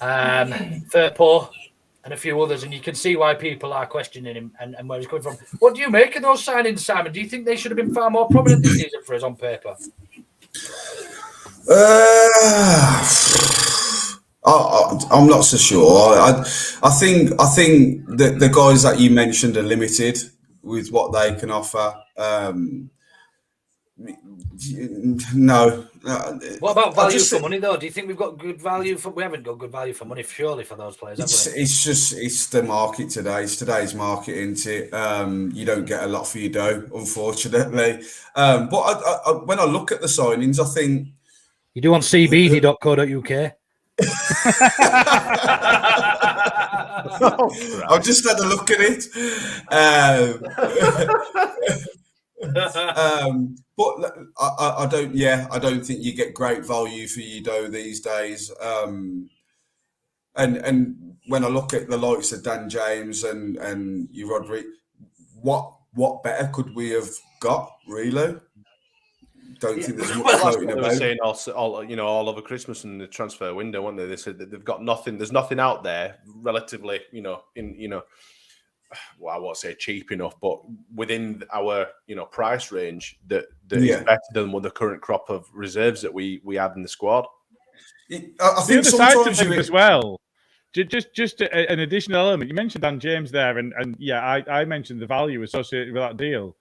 Firpo, and a few others, and you can see why people are questioning him and where he's coming from. What do you make of those signings, Simon? Do you think they should have been far more prominent this season for us on paper? I'm not so sure. I think that the guys that you mentioned are limited with what they can offer. No. What about value for money, though? Do you think we've got good value for? We haven't got good value for money, surely, for those players. It's the market today. It's today's market, isn't it? You don't get a lot for your dough, unfortunately. But when I look at the signings, I think you do on cbd.co.uk. I've just had a look at it. But I don't think you get great value for your dough these days. And when I look at the likes of Dan James and you Rodri, what better could we have got, really? Don't think there's much floating about. They were saying all over Christmas and the transfer window, weren't they? They said that they've got nothing. There's nothing out there relatively, well, I won't say cheap enough, but within our price range that is better than the current crop of reserves that we had in the squad. I think the other side to think as well. Just an additional element. You mentioned Dan James there, and I mentioned the value associated with that deal.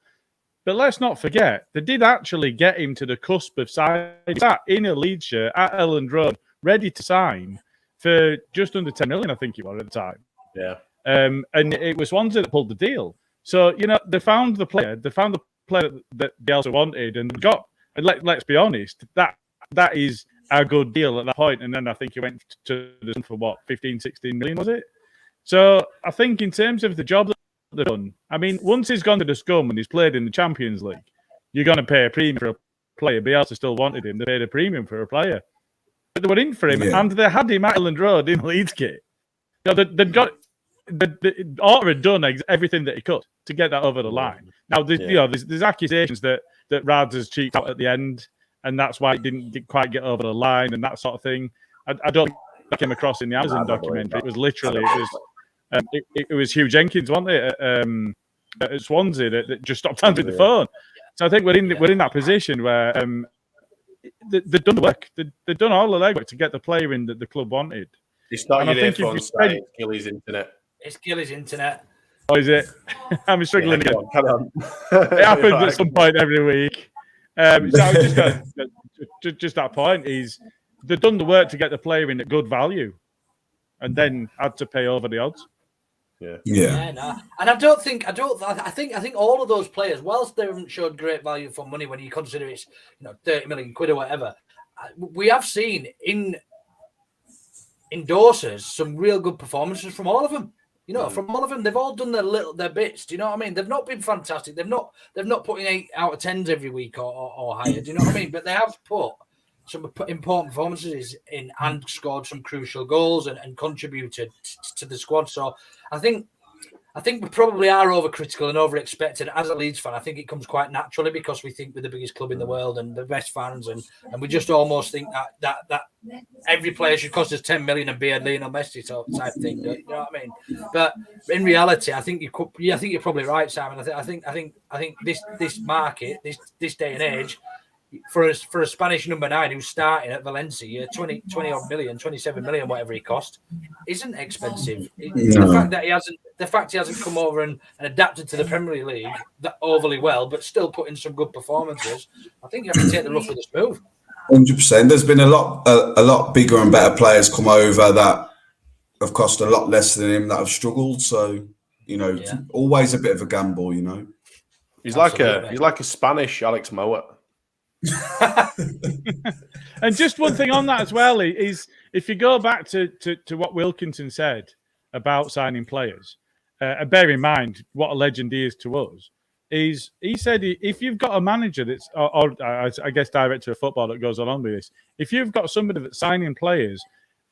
But let's not forget, they did actually get him to the cusp of signing. He sat in a Leeds shirt at Elland Road, ready to sign for just under 10 million, I think it was at the time. Yeah. And it was Swansea that pulled the deal. So, they found the player that they also wanted and got. And let's be honest, that is a good deal at that point. And then I think he went to the Sun for 15, 16 million, was it? So I think in terms of the job that they've done, I mean, once he's gone to the Scum and he's played in the Champions League, you're going to pay a premium for a player. Bielsa still wanted him. They paid a premium for a player. But they were in for him, and they had him at Elland Road in Leeds kit. They'd got... Orta had done everything that he could to get that over the line. Now, there's accusations that Rads has cheaped out at the end, and that's why it didn't quite get over the line and that sort of thing. I don't think that came across in the Amazon documentary. It was literally it was Hugh Jenkins, wasn't it, at Swansea that just stopped answering the phone. So I think we're in that position where they've done the work. They've done all the legwork to get the player in that the club wanted. It's not your earphones, it's Gilly's internet. It's Gilly's internet. Oh, is it? I'm struggling again. Come on. It happens at some point every week. Just that point is they've done the work to get the player in at good value, and then had to pay over the odds. No. And I think all of those players, whilst they haven't showed great value for money when you consider it's 30 million quid or whatever, we have seen in endorsers some real good performances from all of them. From all of them, they've all done their bits. Do you know what I mean? They've not been fantastic. They've not putting 8 out of 10s every week or higher. Do you know what I mean? But they have put some important performances in and scored some crucial goals and contributed to the squad. So I think we probably are overcritical and over-expected. As a Leeds fan, I think it comes quite naturally because we think we're the biggest club in the world and the best fans, and we just almost think that every player should cost us 10 million and be a Lionel Messi type thing. You know what I mean? But in reality, I think you're probably right, Simon. I think this market, this day and age, for a Spanish number 9 who's starting at Valencia, 20 odd million, 27 million, whatever he cost, isn't expensive. The fact he hasn't come over and adapted to the Premier League that overly well, but still put in some good performances, I think you have to take the rough with the smooth. 100%. There's been a lot bigger and better players come over that have cost a lot less than him that have struggled. So, it's always a bit of a gamble, He's like a Spanish Alex Mower. And just one thing on that as well is if you go back to what Wilkinson said about signing players, and bear in mind what a legend he is to us, is he said if you've got a manager that's, or I guess director of football that goes on with this, if you've got somebody that's signing players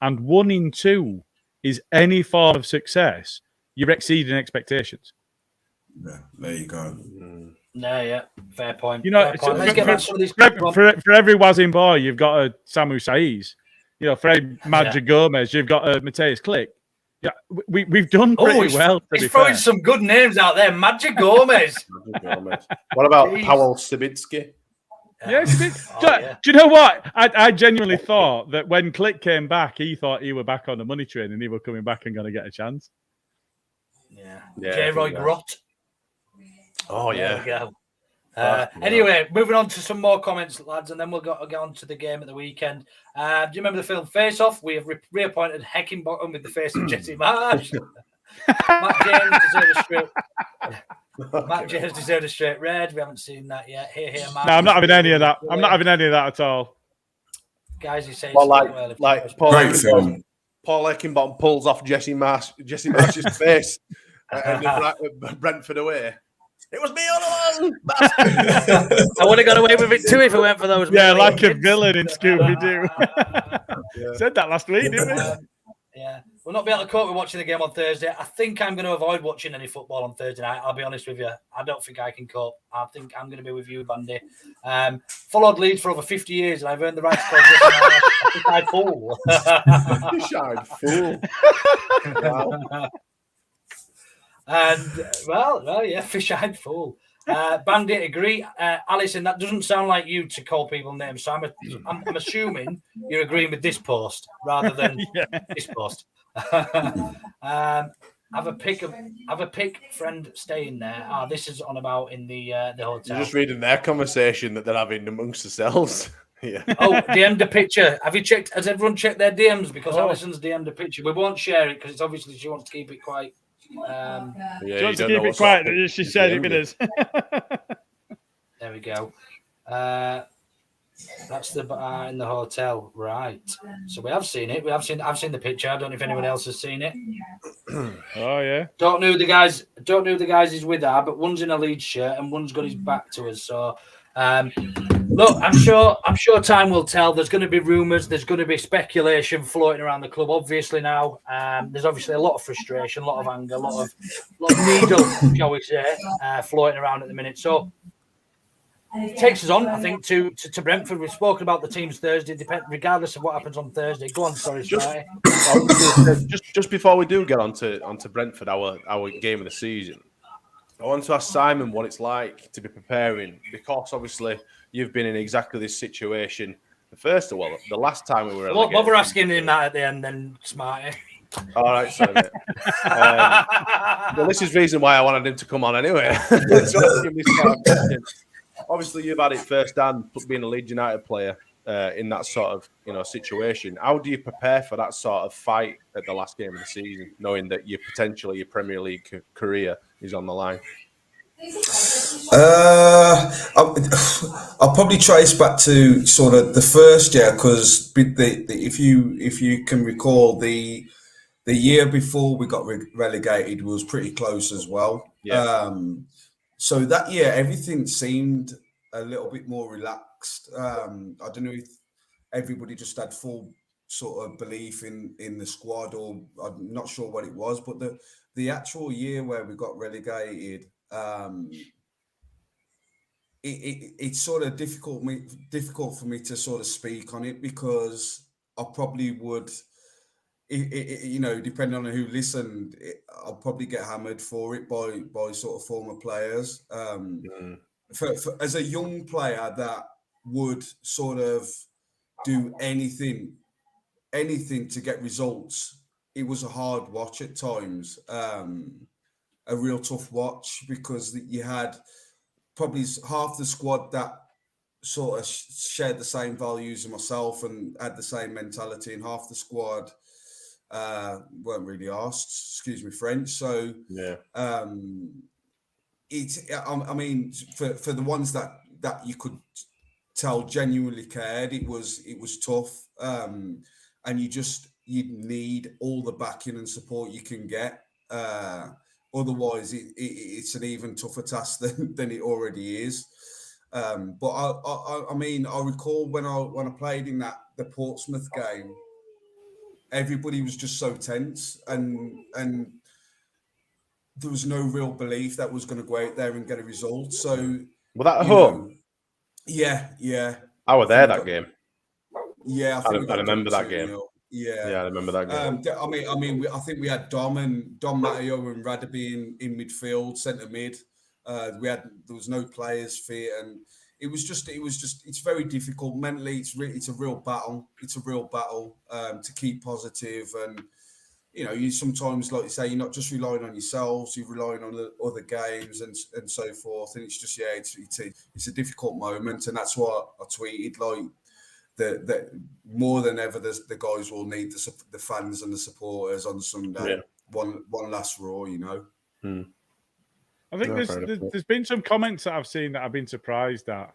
and 1 in 2 is any form of success, you're exceeding expectations. Yeah, there you go. No, yeah, fair point. Let's get back to some of these. For every Wazin boy, you've got a Samu Saiz. For every Madja Gomez, you've got a Mateus Click. Yeah, we've done pretty well. He's throwing some good names out there. Madja Gomez. What about Paweł Sibicki? Do you know what? I genuinely thought that when Click came back, he thought he were back on the money train and he were coming back and going to get a chance. Yeah. J-Roy Grott. Oh, yeah. There we go. Anyway, moving on to some more comments, lads, and then we'll go on to the game at the weekend. Do you remember the film Face Off? We have reappointed Heckingbottom with the face of Jesse Marsh. Matt James deserved a straight red. We haven't seen that yet. Here, Matt. No, I'm not having any of that. I'm not having any of that at all. Guys, he says like Paul Heckingbottom pulls off Jesse Marsh's face and Brentford away. It was me all along. I would have got away with it too if it went for those. Yeah, like a villain in Scooby-Doo. Said that last week, didn't we? Yeah. We'll not be able to cope with watching the game on Thursday. I think I'm going to avoid watching any football on Thursday night. I'll be honest with you. I don't think I can cope. I think I'm going to be with you, Bandy. Followed Leeds for over 50 years, and I've earned the right to call Jesse a fish-eyed fool. Fish-eyed fool. Wow. And fish-eyed fool. Bandit, agree. Alison, that doesn't sound like you to call people names, so I'm assuming you're agreeing with this post rather than this post. Have a pick friend staying there. This is on about in the hotel. You're just reading their conversation that they're having amongst themselves. Yeah. Oh, DM'd a picture. Has everyone checked their DMs? Because Alison's DM'd a picture. We won't share it because it's obviously she wants to keep it quite. She wants to keep it quiet. She said it is. There we go. That's the bar in the hotel, right? So we have seen it. I've seen the picture. I don't know if anyone else has seen it. Oh yeah. Don't know who the guys he's with are, but one's in a Leeds shirt and one's got his back to us. So look, I'm sure time will tell. There's going to be rumours. There's going to be speculation floating around the club. Obviously now, there's obviously a lot of frustration, a lot of anger, a lot of needle, shall we say, floating around at the minute. So it takes us on, I think, to Brentford. We've spoken about the teams Thursday, regardless of what happens on Thursday. Go on, sorry, just before we do get onto Brentford, our game of the season, I want to ask Simon what it's like to be preparing, because obviously you've been in exactly this situation. First of all, the last time we were relegated. What we're asking him that at the end, then, Smarty. All right, sorry, mate. Well, this is the reason why I wanted him to come on anyway. Obviously, you've had it firsthand, being a Leeds United player in that sort of situation. How do you prepare for that sort of fight at the last game of the season, knowing that your Premier League career is on the line? I'll probably trace back to sort of the first year, because if you can recall, the year before we got relegated was pretty close as well. Yeah. So that year, everything seemed a little bit more relaxed. I don't know if everybody just had full sort of belief in the squad, or I'm not sure what it was, but the actual year where we got relegated, it's sort of difficult for me to sort of speak on it, because I probably would, depending on who listened, I'll probably get hammered for it by sort of former players. For as a young player that would sort of do anything to get results. It was a hard watch at times, a real tough watch, because you had probably half the squad that sort of shared the same values as myself and had the same mentality, and half the squad weren't really asked, excuse me French. So yeah, I mean, for the ones that you could tell genuinely cared, it was tough, and you need all the backing and support you can get. Otherwise, it's an even tougher task than it already is. But I mean, I recall when I played in the Portsmouth game, everybody was just so tense, and there was no real belief that was going to go out there and get a result. So, was that at home? Yeah. I was there that game. Yeah, I remember that game. Yeah, I remember that game. I think we had Dom Matteo and Radaby in midfield, centre mid. There was no players fit, and it's very difficult mentally. It's a real battle. It's a real battle to keep positive, and you sometimes, like you say, you're not just relying on yourselves, you're relying on the other games and so forth. And it's just it's a difficult moment, and that's why I tweeted like that more than ever the guys will need the fans and the supporters on Sunday. One last roar, I think there's been some comments that I've seen that I've been surprised at.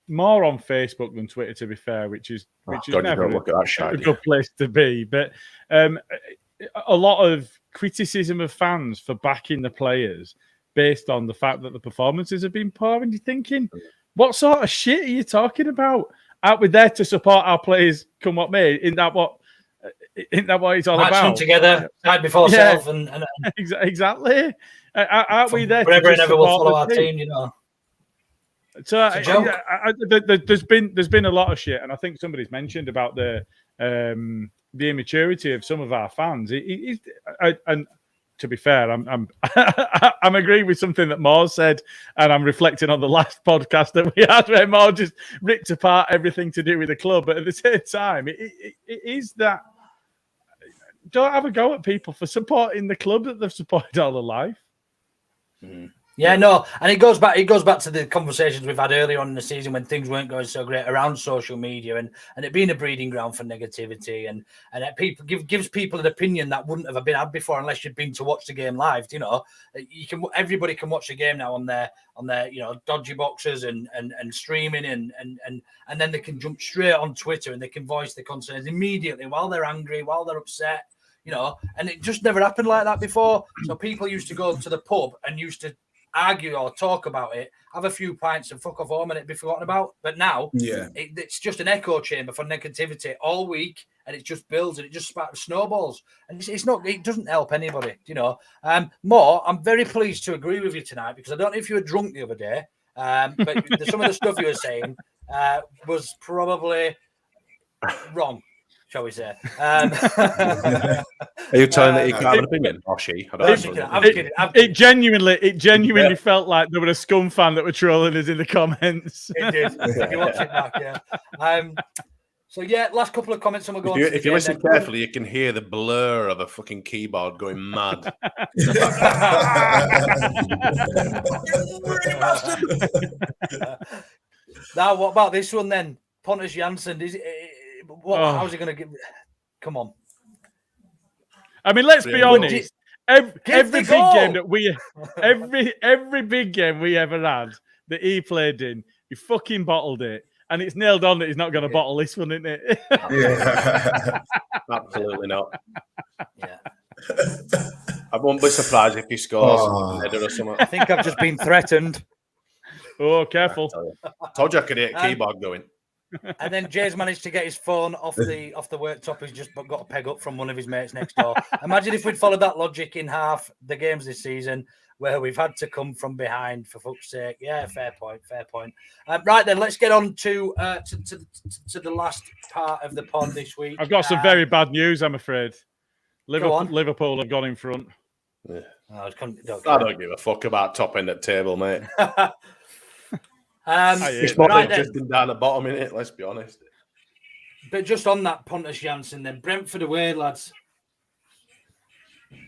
More on Facebook than Twitter, to be fair, which is never look at that shit, a good place to be. But a lot of criticism of fans for backing the players based on the fact that the performances have been poor. And you're thinking, what sort of shit are you talking about? Aren't we there to support our players, come what may? Isn't that what it's all about? Together, side before self, and exactly. Aren't we there? Forever and ever will follow our team, So there's been a lot of shit, and I think somebody's mentioned about the immaturity of some of our fans. And to be fair, I'm I'm agreeing with something that Moore said, and I'm reflecting on the last podcast that we had where Moore just ripped apart everything to do with the club. But at the same time, it is that don't have a go at people for supporting the club that they've supported all their life. Mm-hmm. Yeah, no, and it goes back to the conversations we've had earlier on in the season when things weren't going so great around social media and it being a breeding ground for negativity and it gives people an opinion that wouldn't have been had before unless you'd been to watch the game live. Everybody can watch the game now on their dodgy boxes and streaming and then they can jump straight on Twitter and they can voice their concerns immediately while they're angry, while they're upset, and it just never happened like that before. So people used to go to the pub and used to argue or talk about it, have a few pints and fuck off home and it'd be forgotten about. But now it's just an echo chamber for negativity all week, and it just builds and it just snowballs, and it doesn't help anybody. More, I'm very pleased to agree with you tonight, because I don't know if you were drunk the other day, but some of the stuff you were saying was probably wrong, shall we say. Are you telling that you can't have an opinion? Or she? I'm kidding. It genuinely felt like there were a scum fan that were trolling us in the comments. It did. If you watch it back, So last couple of comments and we'll go on. If you listen carefully, you can hear the blur of a fucking keyboard going mad. Now, what about this one then? Pontus Jansson, how's he going to get? Come on. I mean, let's be honest. Every big game we ever had that he played in, he fucking bottled it, and it's nailed on that he's not going to bottle this one, isn't it? Yeah, absolutely not. Yeah, I won't be surprised if he scores a header or something. I think I've just been threatened. Oh, careful! Told you I could hear a keyboard going. And then Jay's managed to get his phone off the worktop. He's just got a peg up from one of his mates next door. Imagine if we'd followed that logic in half the games this season, where we've had to come from behind, for fuck's sake. Yeah, fair point. Right then, let's get on to the last part of the pod this week. I've got some very bad news, I'm afraid. Liverpool have gone in front. Yeah. I don't give a fuck about top end at table, mate. It's more interesting down the bottom, in it. Let's be honest. But just on that Pontus Jansson, then Brentford away, lads.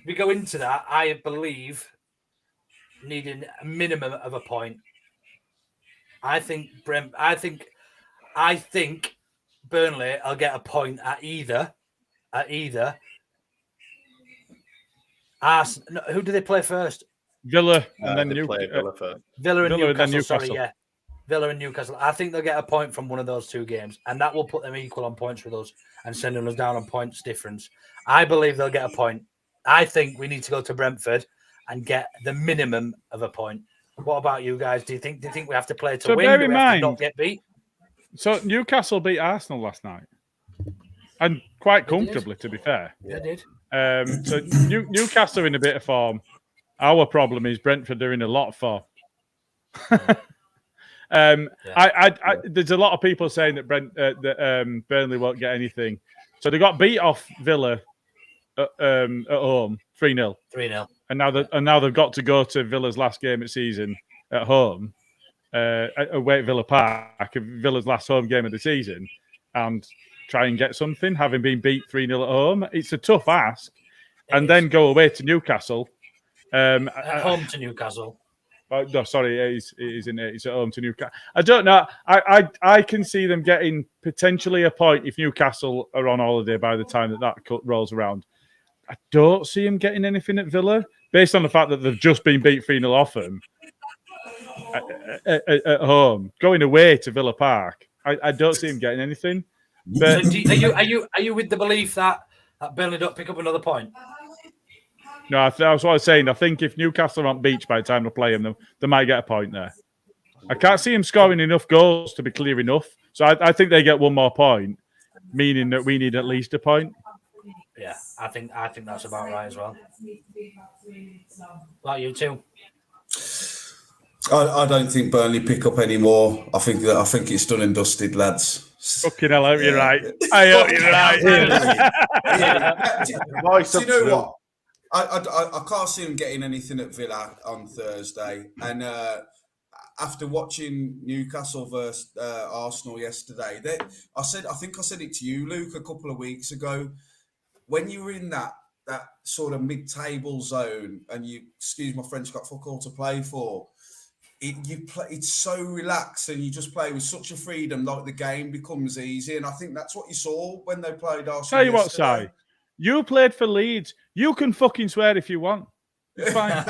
We go into that. I believe needing a minimum of a point. I think Burnley will get a point at either. Arsenal. Who do they play first? Villa and then Villa first. Villa and Newcastle. Sorry, Newcastle. yeah. Villa and Newcastle. I think they'll get a point from one of those two games, and that will put them equal on points with us and sending us down on points difference. I believe they'll get a point. I think we need to go to Brentford and get the minimum of a point. What about you guys? Do you think we have to play to win? Bear Do in we have to mind, not get beat? So Newcastle beat Arsenal last night, and quite comfortably, to be fair. They did. So Newcastle are in a bit of form. Our problem is Brentford are in a lot of form. There's a lot of people saying that Burnley won't get anything. So they got beat off Villa at home 3-0. 3-0. And now they've got to go to Villa's last game of season at home, away at Villa Park, Villa's last home game of the season, and try and get something, having been beat 3-0 at home. It's a tough ask. And then go away to Newcastle. At home to Newcastle. No, sorry, it's at home to Newcastle. I don't know. I can see them getting potentially a point if Newcastle are on holiday by the time that rolls around. I don't see them getting anything at Villa, based on the fact that they've just been beat 3-0 off them at home. Going away to Villa Park, I don't see them getting anything. But So are you with the belief that Burnley don't pick up another point? No, that's what I was saying. I think if Newcastle aren't beached by the time they play them, they might get a point there. I can't see them scoring enough goals to be clear enough. So I think they get one more point, meaning that we need at least a point. Yeah, I think that's about right as well. Like you too. I don't think Burnley pick up any more. I think it's done and dusted, lads. Fucking hell, I hope you're right. I hope you're right. Do you know what? I can't see them getting anything at Villa on Thursday. And after watching Newcastle versus Arsenal yesterday, I think I said it to you, Luke, a couple of weeks ago. When you were in that sort of mid-table zone and you, excuse my French, got fuck all to play for, it's so relaxed and you just play with such a freedom, like the game becomes easy. And I think that's what you saw when they played Arsenal. Tell you what, Si, you played for Leeds. You can fucking swear if you want. It's fine.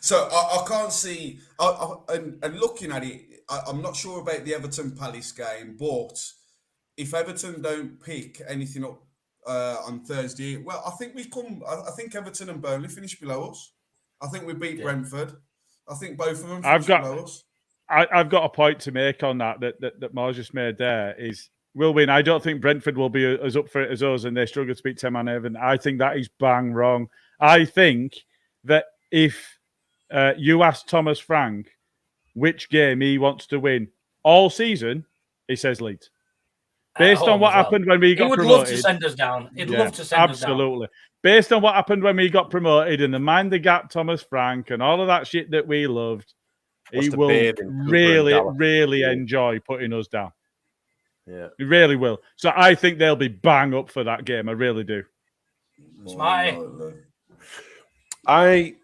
So I can't see. And looking at it, I'm not sure about the Everton Palace game, but if Everton don't pick anything up on Thursday, well, I think I think Everton and Burnley finish below us. I think we beat Brentford. I think both of them finish below us. I've got a point to make on that Mars just made there is we'll win. I don't think Brentford will be as up for it as us and they struggle to beat 10-man Everton. I think that is bang wrong. I think that if you ask Thomas Frank which game he wants to win all season, he says Leeds. Based on what happened when we got promoted. He would love to send us down. He'd love to send us down. Absolutely. Based on what happened when we got promoted and the mind the gap Thomas Frank and all of that shit that we loved, he will really enjoy putting us down. Yeah. He really will. So I think they'll be bang up for that game. I really do. Smarty. I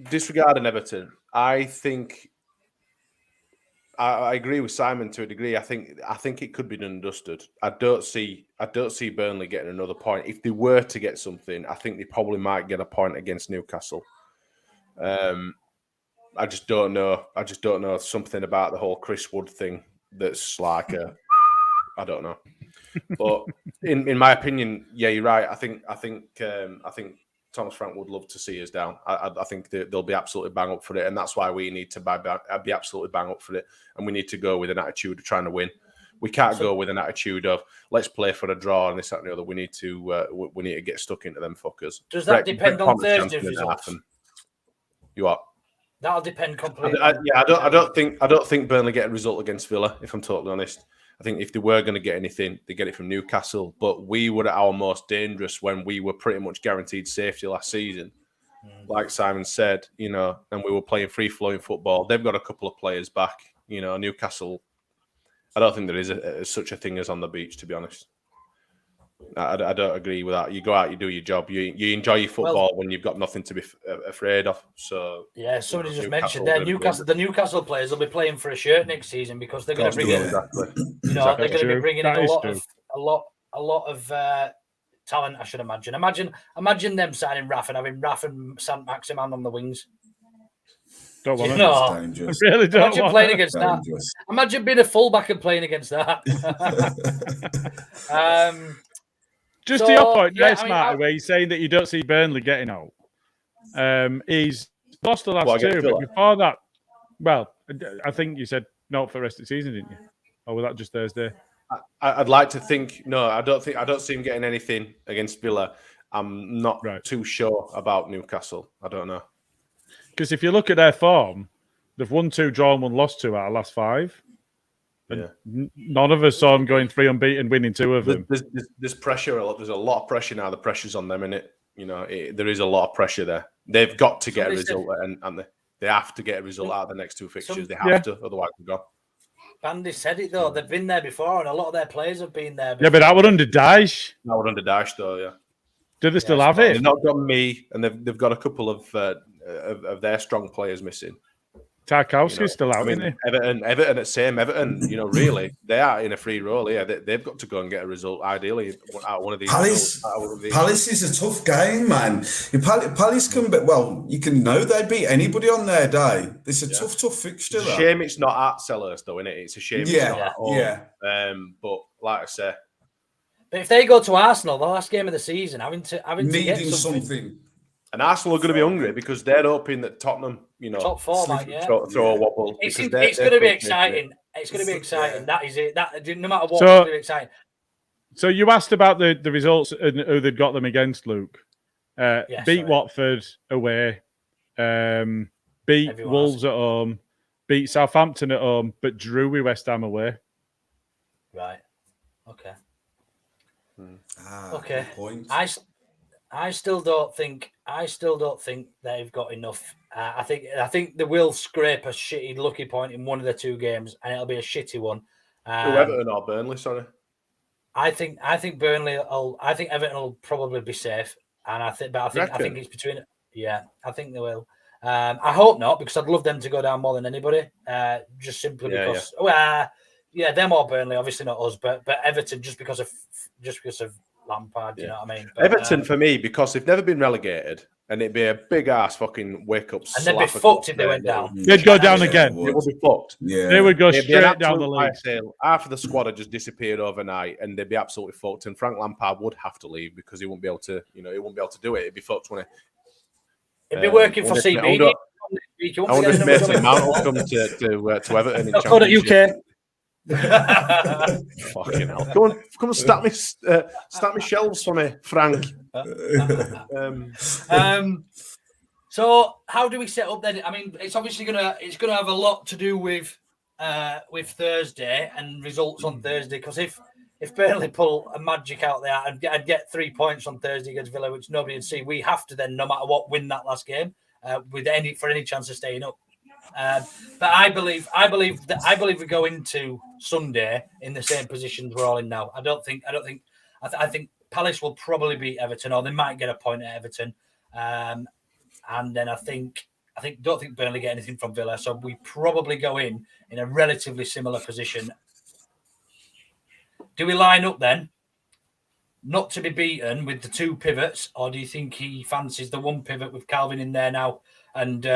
disregarding Everton. I think I agree with Simon to a degree. I think it could be done and dusted. I don't see Burnley getting another point. If they were to get something, I think they probably might get a point against Newcastle. I just don't know. Something about the whole Chris Wood thing that's like I don't know. But in my opinion, yeah, you're right. I think Thomas Frank would love to see us down. I think they'll be absolutely bang up for it, and that's why we need to be absolutely bang up for it, and we need to go with an attitude of trying to win. We can't go with an attitude of let's play for a draw and this, that, and the other. We need to get stuck into them fuckers. Does that depend on Thursday's results? You are. That'll depend completely. I don't think Burnley get a result against Villa. If I'm totally honest, I think if they were going to get anything, they get it from Newcastle. But we were at our most dangerous when we were pretty much guaranteed safety last season. like Simon said, you know, and we were playing free-flowing football. They've got a couple of players back. You know, Newcastle, I don't think there is such a thing as on the beach, to be honest. I don't agree with that. You go out, you do your job, you enjoy your football when you've got nothing to be afraid of. So yeah, somebody just mentioned there, the Newcastle players will be playing for a shirt next season because they're going to bring in, you know, they're going to be bringing in a lot of talent. I should imagine. Imagine them signing Raf and having Raf and Sant Maximan on the wings. Don't want to. I really don't imagine want playing against that. Imagine being a fullback and playing against that. Just to your point, Marty, where he's saying that you don't see Burnley getting out. He's lost the last two, but before that, well, I think you said no for the rest of the season, didn't you? Or was that just Thursday? I'd like to think no. I don't see him getting anything against Villa. I'm not too sure about Newcastle. I don't know. Because if you look at their form, they've won 2, drawn 1, lost 2 out of the last 5. And none of us saw them going 3 unbeaten, winning 2 of them. There's pressure. There's a lot of pressure now. The pressure's on them, innit? You know, there is a lot of pressure there. They've got to get a result, and they have to get a result out of the next 2 fixtures. They have to, otherwise we go. Bandy said it though. They've been there before, and a lot of their players have been there before. Yeah, but that was under Daesh. That was under Daesh, though. Yeah. Do they still have it? They've not got me, and they've got a couple of their strong players missing. Tarkowski's still out, isn't he? Everton at same. Everton, you know, really, they are in a free roll. Yeah, they've got to go and get a result, ideally, out of one of these. Palace is a tough game, man. Palace can, you can know they beat anybody on their day. It's a tough fixture. It's a shame it's not at Selhurst, though, isn't it? It's a shame it's not at home. But like I say, but if they go to Arsenal, the last game of the season, having to get something. And Arsenal are going to be hungry because they're hoping that Tottenham, you know, top 4, throw a wobble. It's going to be exciting. It's going to be exciting. That is it. That no matter what, it's going to be exciting. So you asked about the results and who they'd got them against, Luke. Beat Watford away, beat Wolves at home, beat Southampton at home, but drew with West Ham away. Right. Okay. Okay. I still don't think they've got enough. I think they will scrape a shitty lucky point in one of the 2 games, and it'll be a shitty one. Everton or Burnley, sorry. I think Burnley. I think Everton will probably be safe, and I think it's between. Yeah, I think they will. I hope not, because I'd love them to go down more than anybody. Just simply because. Yeah, them or Burnley, obviously not us, but Everton just because of Lampard, you know what I mean? But, Everton for me, because they've never been relegated, and it'd be a big ass fucking wake up. And they'd be fucked if they went down. They'd go down again. It would be fucked. Yeah, they would go straight down the league. Half of the squad had just disappeared overnight, and they'd be absolutely fucked. And Frank Lampard would have to leave because he wouldn't be able to. You know, he wouldn't be able to do it. It'd be fucked, wouldn't he? It'd be working for CB. I wonder if Mason Mount will come to Everton in Championship. UK. Fucking hell! Come and stack me shelves for me, Frank. So how do we set up then? I mean, it's obviously gonna have a lot to do with Thursday and results on Thursday, because if Burnley pull a magic out there and get 3 points on Thursday against Villa, which nobody would see, we have to then, no matter what, win that last game for any chance of staying up. But I believe we go into Sunday in the same positions we're all in now. I think Palace will probably beat Everton, or they might get a point at Everton. And then I don't think Burnley get anything from Villa, so we probably go in a relatively similar position. Do we line up then, not to be beaten with the 2 pivots, or do you think he fancies the 1 pivot with Calvin in there now and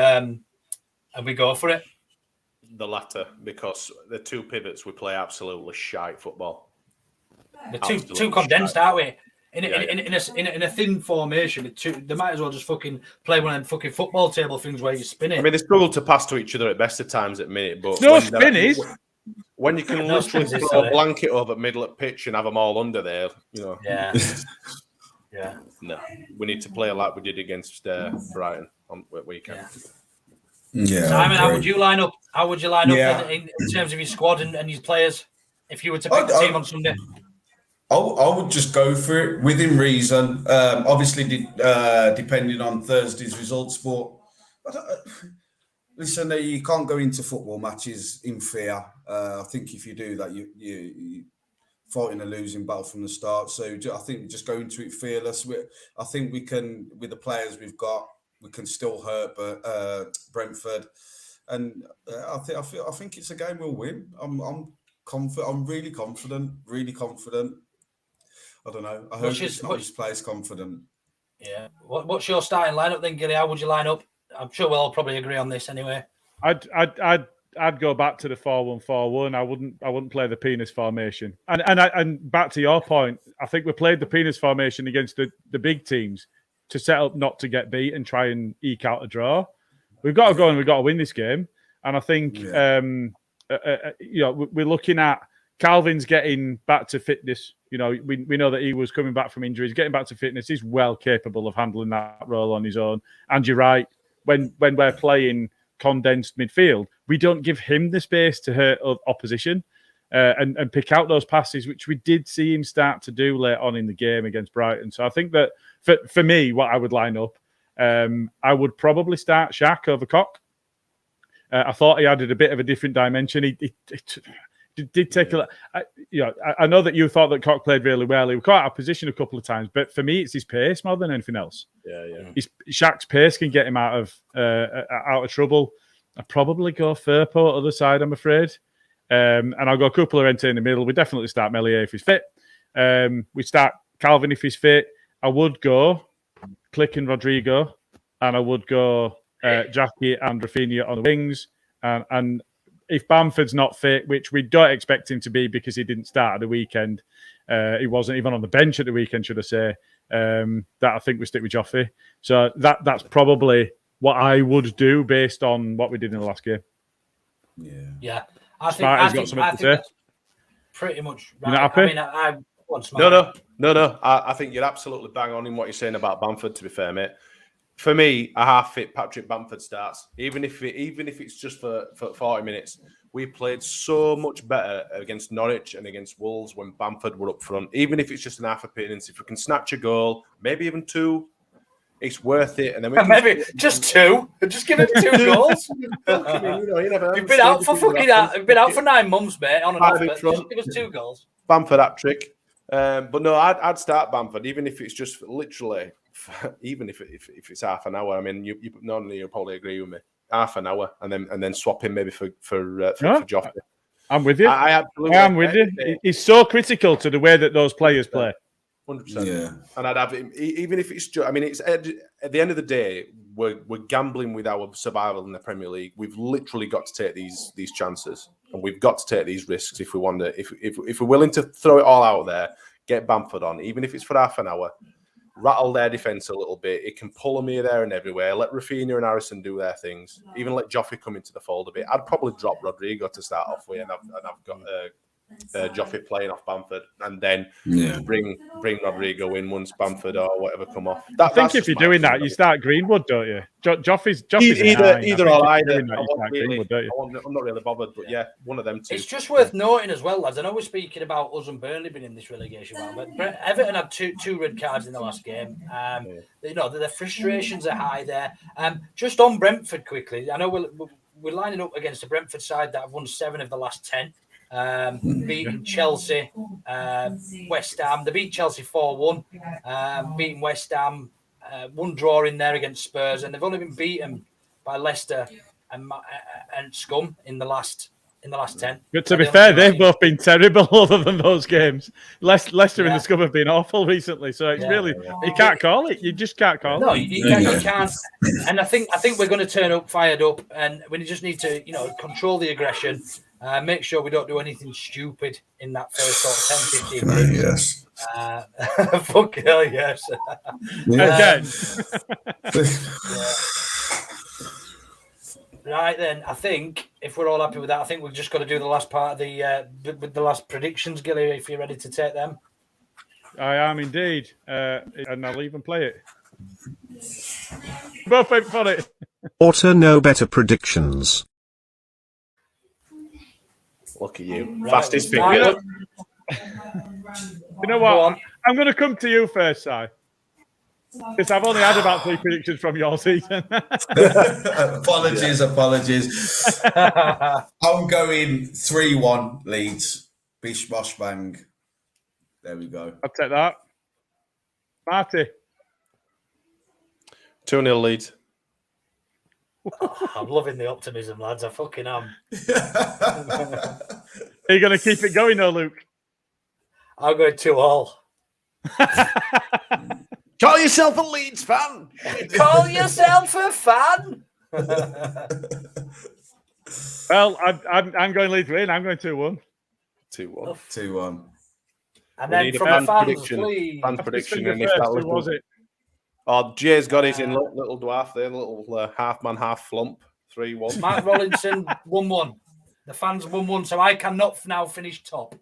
we go for it? The latter, because the 2 pivots, we play absolutely shite football. The too condensed, aren't we? In a thin formation with 2, they might as well just fucking play one of them fucking football table things where you spin it. I mean, they struggle to pass to each other at best of times at minute, but when you can literally throw a blanket over middle of pitch and have them all under there, you know. Yeah. No, we need to play like we did against Brighton on weekend. Yeah, Simon, how would you line up? In terms of your squad and your players if you were to pick the team on Sunday? I would just go for it within reason. Obviously, depending on Thursday's results, but listen, you can't go into football matches in fear. I think if you do that, you fighting a losing battle from the start. So I think just go into it fearless. I think we can, with the players we've got, we can still hurt Brentford, and I think it's a game we'll win. I'm confident. I'm really confident. Really confident. I don't know. I hope this player's confident. Yeah. What's your starting lineup then, Gilly? How would you line up? I'm sure we'll all probably agree on this anyway. I'd go back to the 4-1-4-1. I wouldn't play the penis formation. And back to your point, I think we played the penis formation against the big teams to set up not to get beat and try and eke out a draw. We've got to go and we've got to win this game. And I think we're looking at Calvin's getting back to fitness. We know that he was coming back from injuries, getting back to fitness. He's well capable of handling that role on his own. And you're right, when we're playing condensed midfield, we don't give him the space to hurt opposition and pick out those passes, which we did see him start to do late on in the game against Brighton. So I think that for me, what I would line up, I would probably start Shaq over Koch. I thought he added a bit of a different dimension. He did take a. I know that you thought that Koch played really well. He was caught out of position a couple of times, but for me, it's his pace more than anything else. Shaq's pace can get him out of trouble. I'd probably go Firpo other side, I'm afraid, and I'll go Cupola-Rente in the middle. We definitely start Meslier if he's fit. We start Calvin if he's fit. I would go Click and Rodrigo, and I would go Jackie and Rafinha on the wings, and if Bamford's not fit, which we don't expect him to be because he didn't start at the weekend, he wasn't even on the bench at the weekend, should I say, that I think we stick with Joffrey. So that's probably what I would do based on what we did in the last game. Yeah. I think that's pretty much right. You're not happy? I want Smart. No. I think you're absolutely bang on in what you're saying about Bamford, to be fair, mate. For me, a half-fit Patrick Bamford starts, even if it's just for 40 minutes. We played so much better against Norwich and against Wolves when Bamford were up front. Even if it's just an half appearance, if we can snatch a goal, maybe even two, it's worth it. And then maybe just two. Just give him 2 goals. You've been out for 9 months, mate. On and off, but just give us 2 goals. Bamford hat-trick. But no, I'd start Bamford, even if it's just literally, even if it's half an hour. I mean, you'll probably agree with me. Half an hour, and then swap him maybe for Joffrey. I'm with you. I am with you. He's so critical to the way that those players play. 100%. Yeah. And I'd have him, even if it's just, I mean, it's at the end of the day, we're gambling with our survival in the Premier League. We've literally got to take these chances, and we've got to take these risks if we want to. If we're willing to throw it all out there, get Bamford on, even if it's for half an hour, rattle their defence a little bit. It can pull them here, there, and everywhere. Let Rafinha and Harrison do their things. Even let Joffrey come into the fold a bit. I'd probably drop Rodrigo to start off with, and I've got Joffrey playing off Bamford, and then bring Rodrigo in once Bamford or whatever come off. I think if you're doing that, you start Greenwood, don't you? Joffrey's either or either. I'm not really bothered, but yeah, one of them two. It's just worth noting as well, lads. I know we're speaking about us and Burnley being in this relegation battle, but Everton had two red cards in the last game. The frustrations are high there. Just on Brentford quickly, I know we're lining up against a Brentford side that have won 7 of the last 10. Beating Chelsea, West Ham. They beat Chelsea 4-1, beating West Ham, 1 draw in there against Spurs, and they've only been beaten by Leicester and Scum in the last 10. But to be fair, they've both been terrible other than those games. Leicester and the Scum have been awful recently, so it's really you can't call it. You just can't call it. No, you can't. And I think we're going to turn up fired up, and we just need to control the aggression. Make sure we don't do anything stupid in that first sort of 10-15 minutes. Yes. Fuck hell, yes. Again. Right then, I think if we're all happy with that, I think we've just got to do the last part of the last predictions, Gilly, if you're ready to take them. I am indeed. And I'll even play it. Both wait for it. Auto know better predictions. Look at you. Right, Fastest pick. You know what? I'm going to come to you first, Si. Because I've only had about 3 predictions from your season. Apologies. I'm going 3-1 Leeds. Bish, bosh, bang. There we go. I'll take that. Marty. 2-0 Leeds. I'm loving the optimism, lads. I fucking am. Are you going to keep it going, though, Luke? I'm going 2-2. Call yourself a Leeds fan. Call yourself a fan. Well, I'm going Leeds win. I'm going 2-1. 2-1. 2-1. And then from the fans, please. Fans prediction. And First, if that who was it? Oh, Jay's got his in little dwarf there, little half man, half flump. 3-1. Mark Rollinson 1-1. The fans 1-1, so I cannot now finish top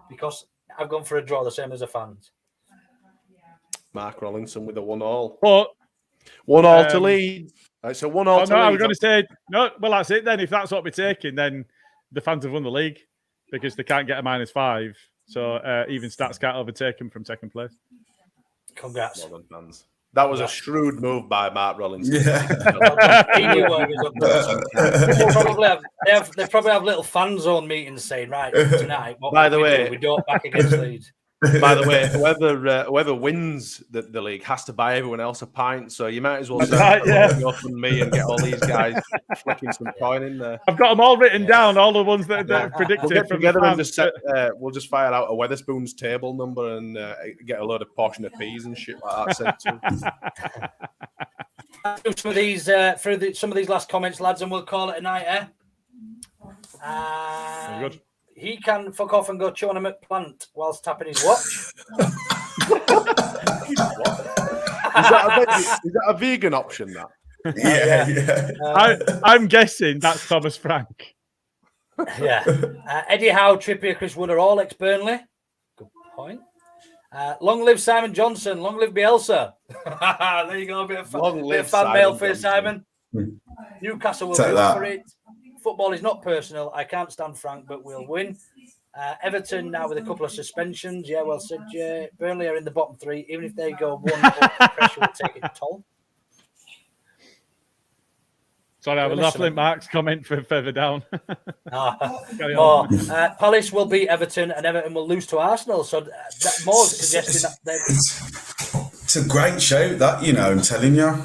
because I've gone for a draw, the same as the fans. Mark Rollinson with a 1-1. But 1-1 to Leeds. Right, so 1-0 to Leeds. No, I was going to say no. Well, that's it then. If that's what we're taking, then the fans have won the league because they can't get a -5. So even stats can't overtake them from second place. Congrats. Well done, fans. That was a shrewd move by Mark Rollinson. Yeah. He knew what he was up to. They probably have little fan zone meetings saying, right, tonight, what By the way, we don't back against Leeds. By the way, whoever wins the league has to buy everyone else a pint. So you might as well start up on me and get all these guys flicking some coin in there. I've got them all written down, all the ones that are predicted. We'll get together and just we'll just fire out a Weatherspoon's table number and get a load of portion of peas and shit like that sent to. Some of these some of these last comments, lads, and we'll call it a night. Very good. He can fuck off and go chew on a McPlant whilst tapping his watch. Is that a vegan option? That Yeah. I'm guessing that's Thomas Frank. Yeah. Eddie Howe, Trippier, Chris Wood are all ex-Burnley. Good point. Long live Simon Johnson. Long live Bielsa. There you go. A bit of fan mail for Simon. Newcastle will go for it. Football is not personal. I can't stand Frank, but we'll win. Everton now with a couple of suspensions. Yeah, well said, Jay. Burnley are in the bottom 3. Even if they go 1 up, pressure will take its toll. Sorry, I was laughing at Mark's comment for further down. Palace will beat Everton and Everton will lose to Arsenal. So that more suggesting that it's a great show, that, I'm telling you.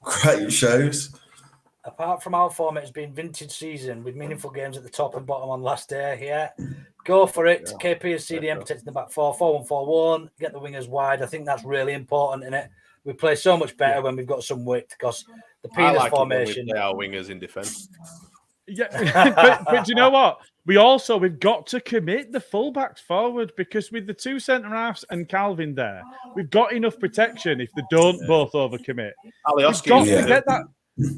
Great shows. Apart from our format, it's been vintage season with meaningful games at the top and bottom on last day. Yeah, go for it. Yeah. KP is CDM protecting the back 4, 4-1-4-1. Get the wingers wide. I think that's really important in it. We play so much better when we've got some width because the penis formation. We play our wingers in defence. Yeah, but do you know what? We've got to commit the fullbacks forward because with the 2 centre halves and Calvin there, we've got enough protection if they don't both overcommit. We've got to get that.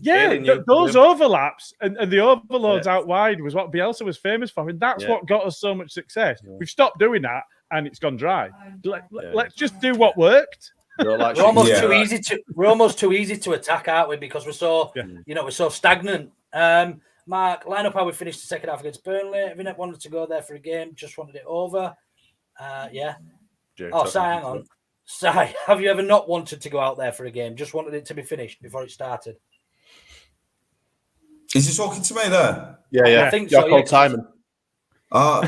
Yeah, those overlaps and the overloads out wide was what Bielsa was famous for, and that's what got us so much success. We've stopped doing that, and it's gone dry. Let's just do what worked. We're almost too easy to. We're almost too easy to attack, aren't we? Because we're so, we're so stagnant. Mark, line up how we finished the second half against Burnley. Vinette wanted to go there for a game, just wanted it over. Si, hang on. Si, have you ever not wanted to go out there for a game? Just wanted it to be finished before it started. Is he talking to me there? Yeah. I think so. You're called Simon. All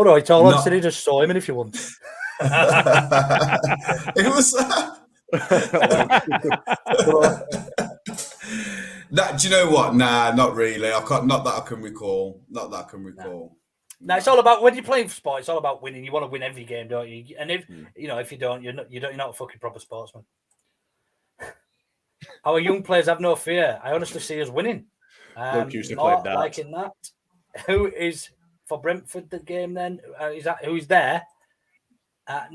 right, I'll answer it as Simon if you want. It was that. Do you know what? Nah, not really. I can't. Not that I can recall. No, it's all about when you're playing for sport. It's all about winning. You want to win every game, don't you? And if if you don't, you're not a fucking proper sportsman. Our young players have no fear. I honestly see us winning. Not liking that. Who is for Brentford the game then? Who's there?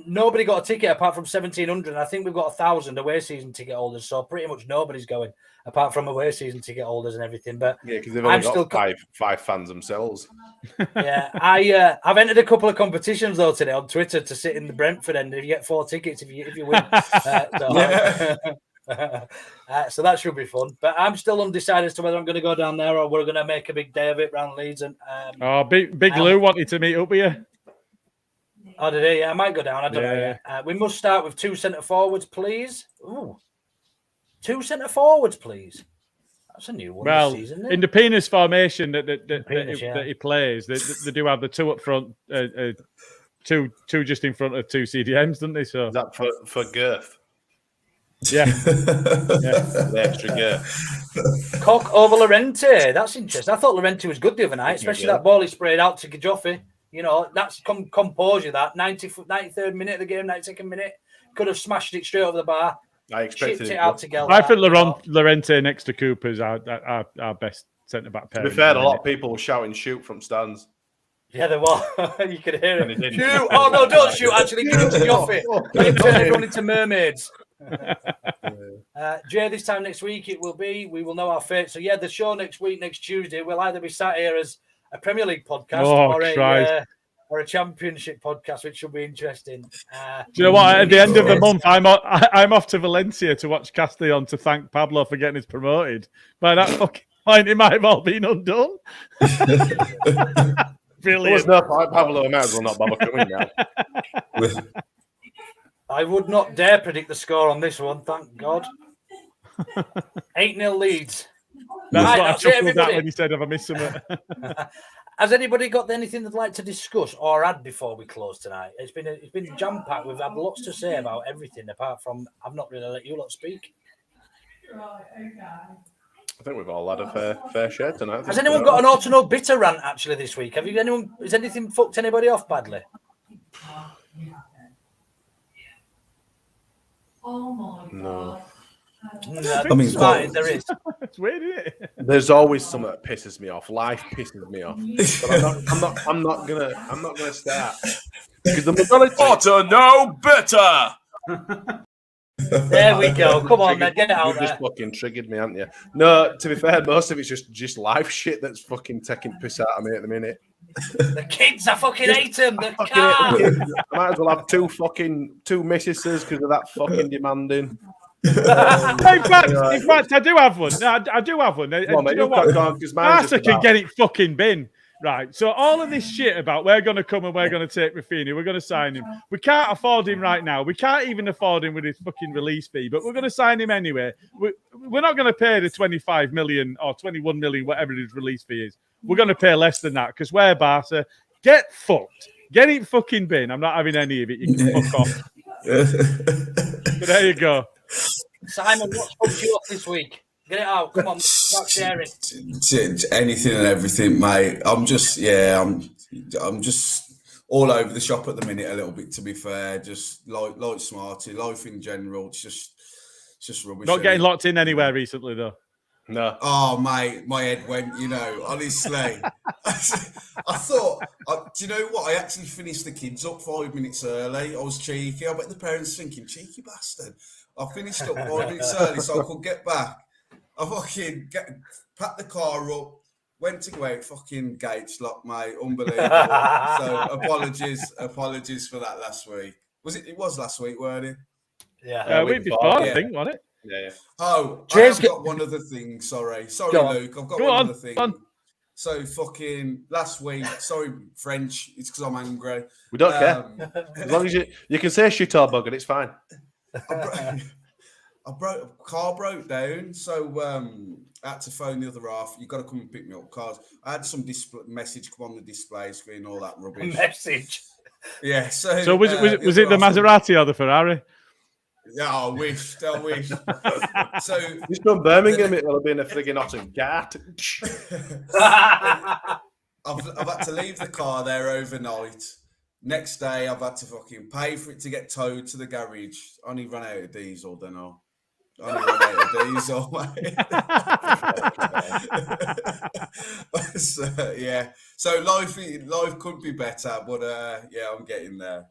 Nobody got a ticket apart from 1,700. And I think we've got 1,000 away season ticket holders. So pretty much nobody's going apart from away season ticket holders and everything. But yeah, because they've only got five fans themselves. Yeah, I've entered a couple of competitions though today on Twitter to sit in the Brentford end. If you get 4 tickets, if you win. So that should be fun. But I'm still undecided as to whether I'm going to go down there or we're going to make a big day of it around Leeds. And Big Lou wanted to meet up with you. Oh, did he? Yeah, I might go down. I don't know yet. We must start with 2 centre forwards, please. Ooh, 2 centre forwards, please. That's a new one this season, isn't it? In the penis formation that he plays, they do have the 2 up front, two just in front of 2 CDMs, don't they? So is that for girth? Yeah. The extra girth. Cock over Llorente. That's interesting. I thought Llorente was good the other night, especially that ball he sprayed out to Gajoffi. You know, that's composure. That 93rd minute of the game, 92nd minute, could have smashed it straight over the bar. I expected it out to Gilly. I think Llorente next to Cooper is our best centre back pair. To be fair, a lot of people were shouting "shoot" from stands. Yeah, there were. You could hear it. Shoot! Oh no, don't shoot! Actually, give it to Joffrey. Turn everyone into mermaids. Jay, this time next week it will be. We will know our fate. So yeah, the show next week, next Tuesday, we'll either be sat here as a Premier League podcast or a Championship podcast, which should be interesting. Do you know what? At the end of the month, I'm off to Valencia to watch Castellon to thank Pablo for getting us promoted. By that fucking point, it might have all been undone. Brilliant. There was no point, Pablo. I might as well not bother coming now. I would not dare predict the score on this one, thank God. 8-0 Leeds. That's what I chuckled at when you said, have I missed something? Has anybody got anything they'd like to discuss or add before we close tonight? It's been jam-packed. We've had lots to say about everything, apart from I've not really let you lot speak. Right, okay. I think we've all had a fair share tonight. Has anyone got an auto bitter rant actually this week? Has anything fucked anybody off badly? Oh my God. I mean, there is. It's weird, isn't it? There's always something that pisses me off. Life pisses me off. But I'm not gonna start. Because the majority no better. There we go. Come on, man, get it out there. You just fucking triggered me, haven't you? No, to be fair, most of it's just life shit that's fucking taking piss out of me at the minute. The kids, I fucking hate them. The car. I might as well have two missuses because of that fucking demanding. In fact, I do have one. I do have one. Well, mate, you know what? Arthur can get it fucking bin. Right. So all of this shit about we're going to come and we're going to take Rafinha, we're going to sign him. We can't afford him right now. We can't even afford him with his fucking release fee, but we're going to sign him anyway. We're not going to pay the 25 million or 21 million, whatever his release fee is. We're going to pay less than that because we're Barca. Get fucked. Get it fucking bin. I'm not having any of it. You can fuck off. But there you go. Simon, what's fucked you up this week? Get it out. Come on. Start sharing. Anything and everything, mate. I'm just all over the shop at the minute a little bit, to be fair. Just like Smarty, life in general. It's just rubbish. Not getting locked in anywhere recently, though. No. Oh, mate, my head went, honestly. I thought, do you know what? I actually finished the kids up 5 minutes early. I was cheeky. I bet the parents thinking, cheeky bastard. I finished up 5 minutes early so I could get back. I fucking packed the car up, went to go out, fucking gates locked, mate. Unbelievable. So apologies for that last week. It was last week, weren't it? Yeah. Week before, I think, wasn't it? Yeah. Oh, I've got one other thing. Sorry, Luke. I've got one other thing. So fucking last week. Sorry, French. It's because I'm angry. We don't care. As long as you can say shit or bugger, it's fine. Car broke down, so I had to phone the other half. You got to come and pick me up, cars. I had some message come on the display screen, all that rubbish. Message. Yeah. So was it the Maserati or the Ferrari? Yeah, I wish. So it's from Birmingham. It'll have been a frigging Ottengart. I've had to leave the car there overnight. Next day, I've had to fucking pay for it to get towed to the garage. I only run out of diesel, then I only run out of diesel, mate. Yeah. So life could be better, but yeah, I'm getting there.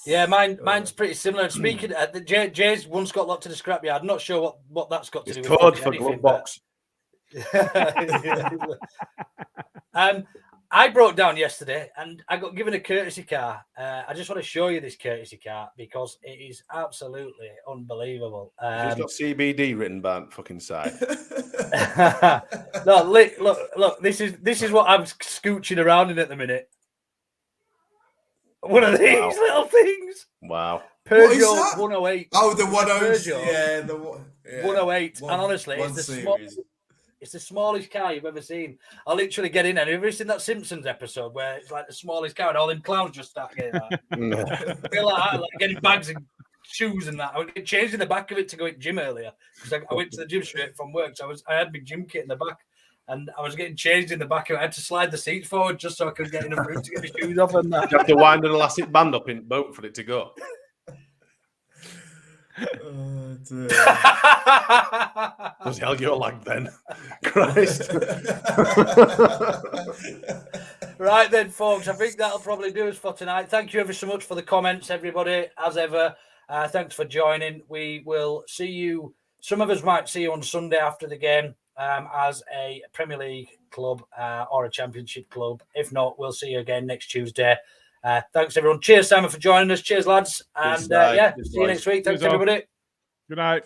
Yeah, mine's pretty similar. Speaking, Jay's once got locked to the scrapyard. I'm not sure what that's got to do with code for glove box. I broke down yesterday and I got given a courtesy car. I just want to show you this courtesy car because it is absolutely unbelievable. It's got CBD written by fucking side. No, look. This is what I'm scooching around in at the minute. One of these little things. Wow. Peugeot 108. Oh, the 108. Peugeot. Yeah, 108. And honestly, it's the smallest car you've ever seen. I literally get in there. Have you ever seen that Simpsons episode where it's like the smallest car and all them clowns just start getting that? I feel like getting bags and shoes and that. I was getting changed in the back of it to go to the gym earlier because I went to the gym straight from work. So I had my gym kit in the back and I was getting changed in the back of it. I had to slide the seats forward just so I could get enough room to get my shoes off and that. You have to wind an elastic band up in the boat for it to go. Oh, dear. Does hell your lag then? Christ. Right then, folks, I think that'll probably do us for tonight. Thank you ever so much for the comments, everybody. As ever, thanks for joining. We will see you. Some of us might see you on Sunday after the game as a Premier League club or a Championship club. If not, we'll see you again next Tuesday. Thanks, everyone. Cheers, Simon, for joining us. Cheers, lads. And see you next week. Thanks, everybody. Good night.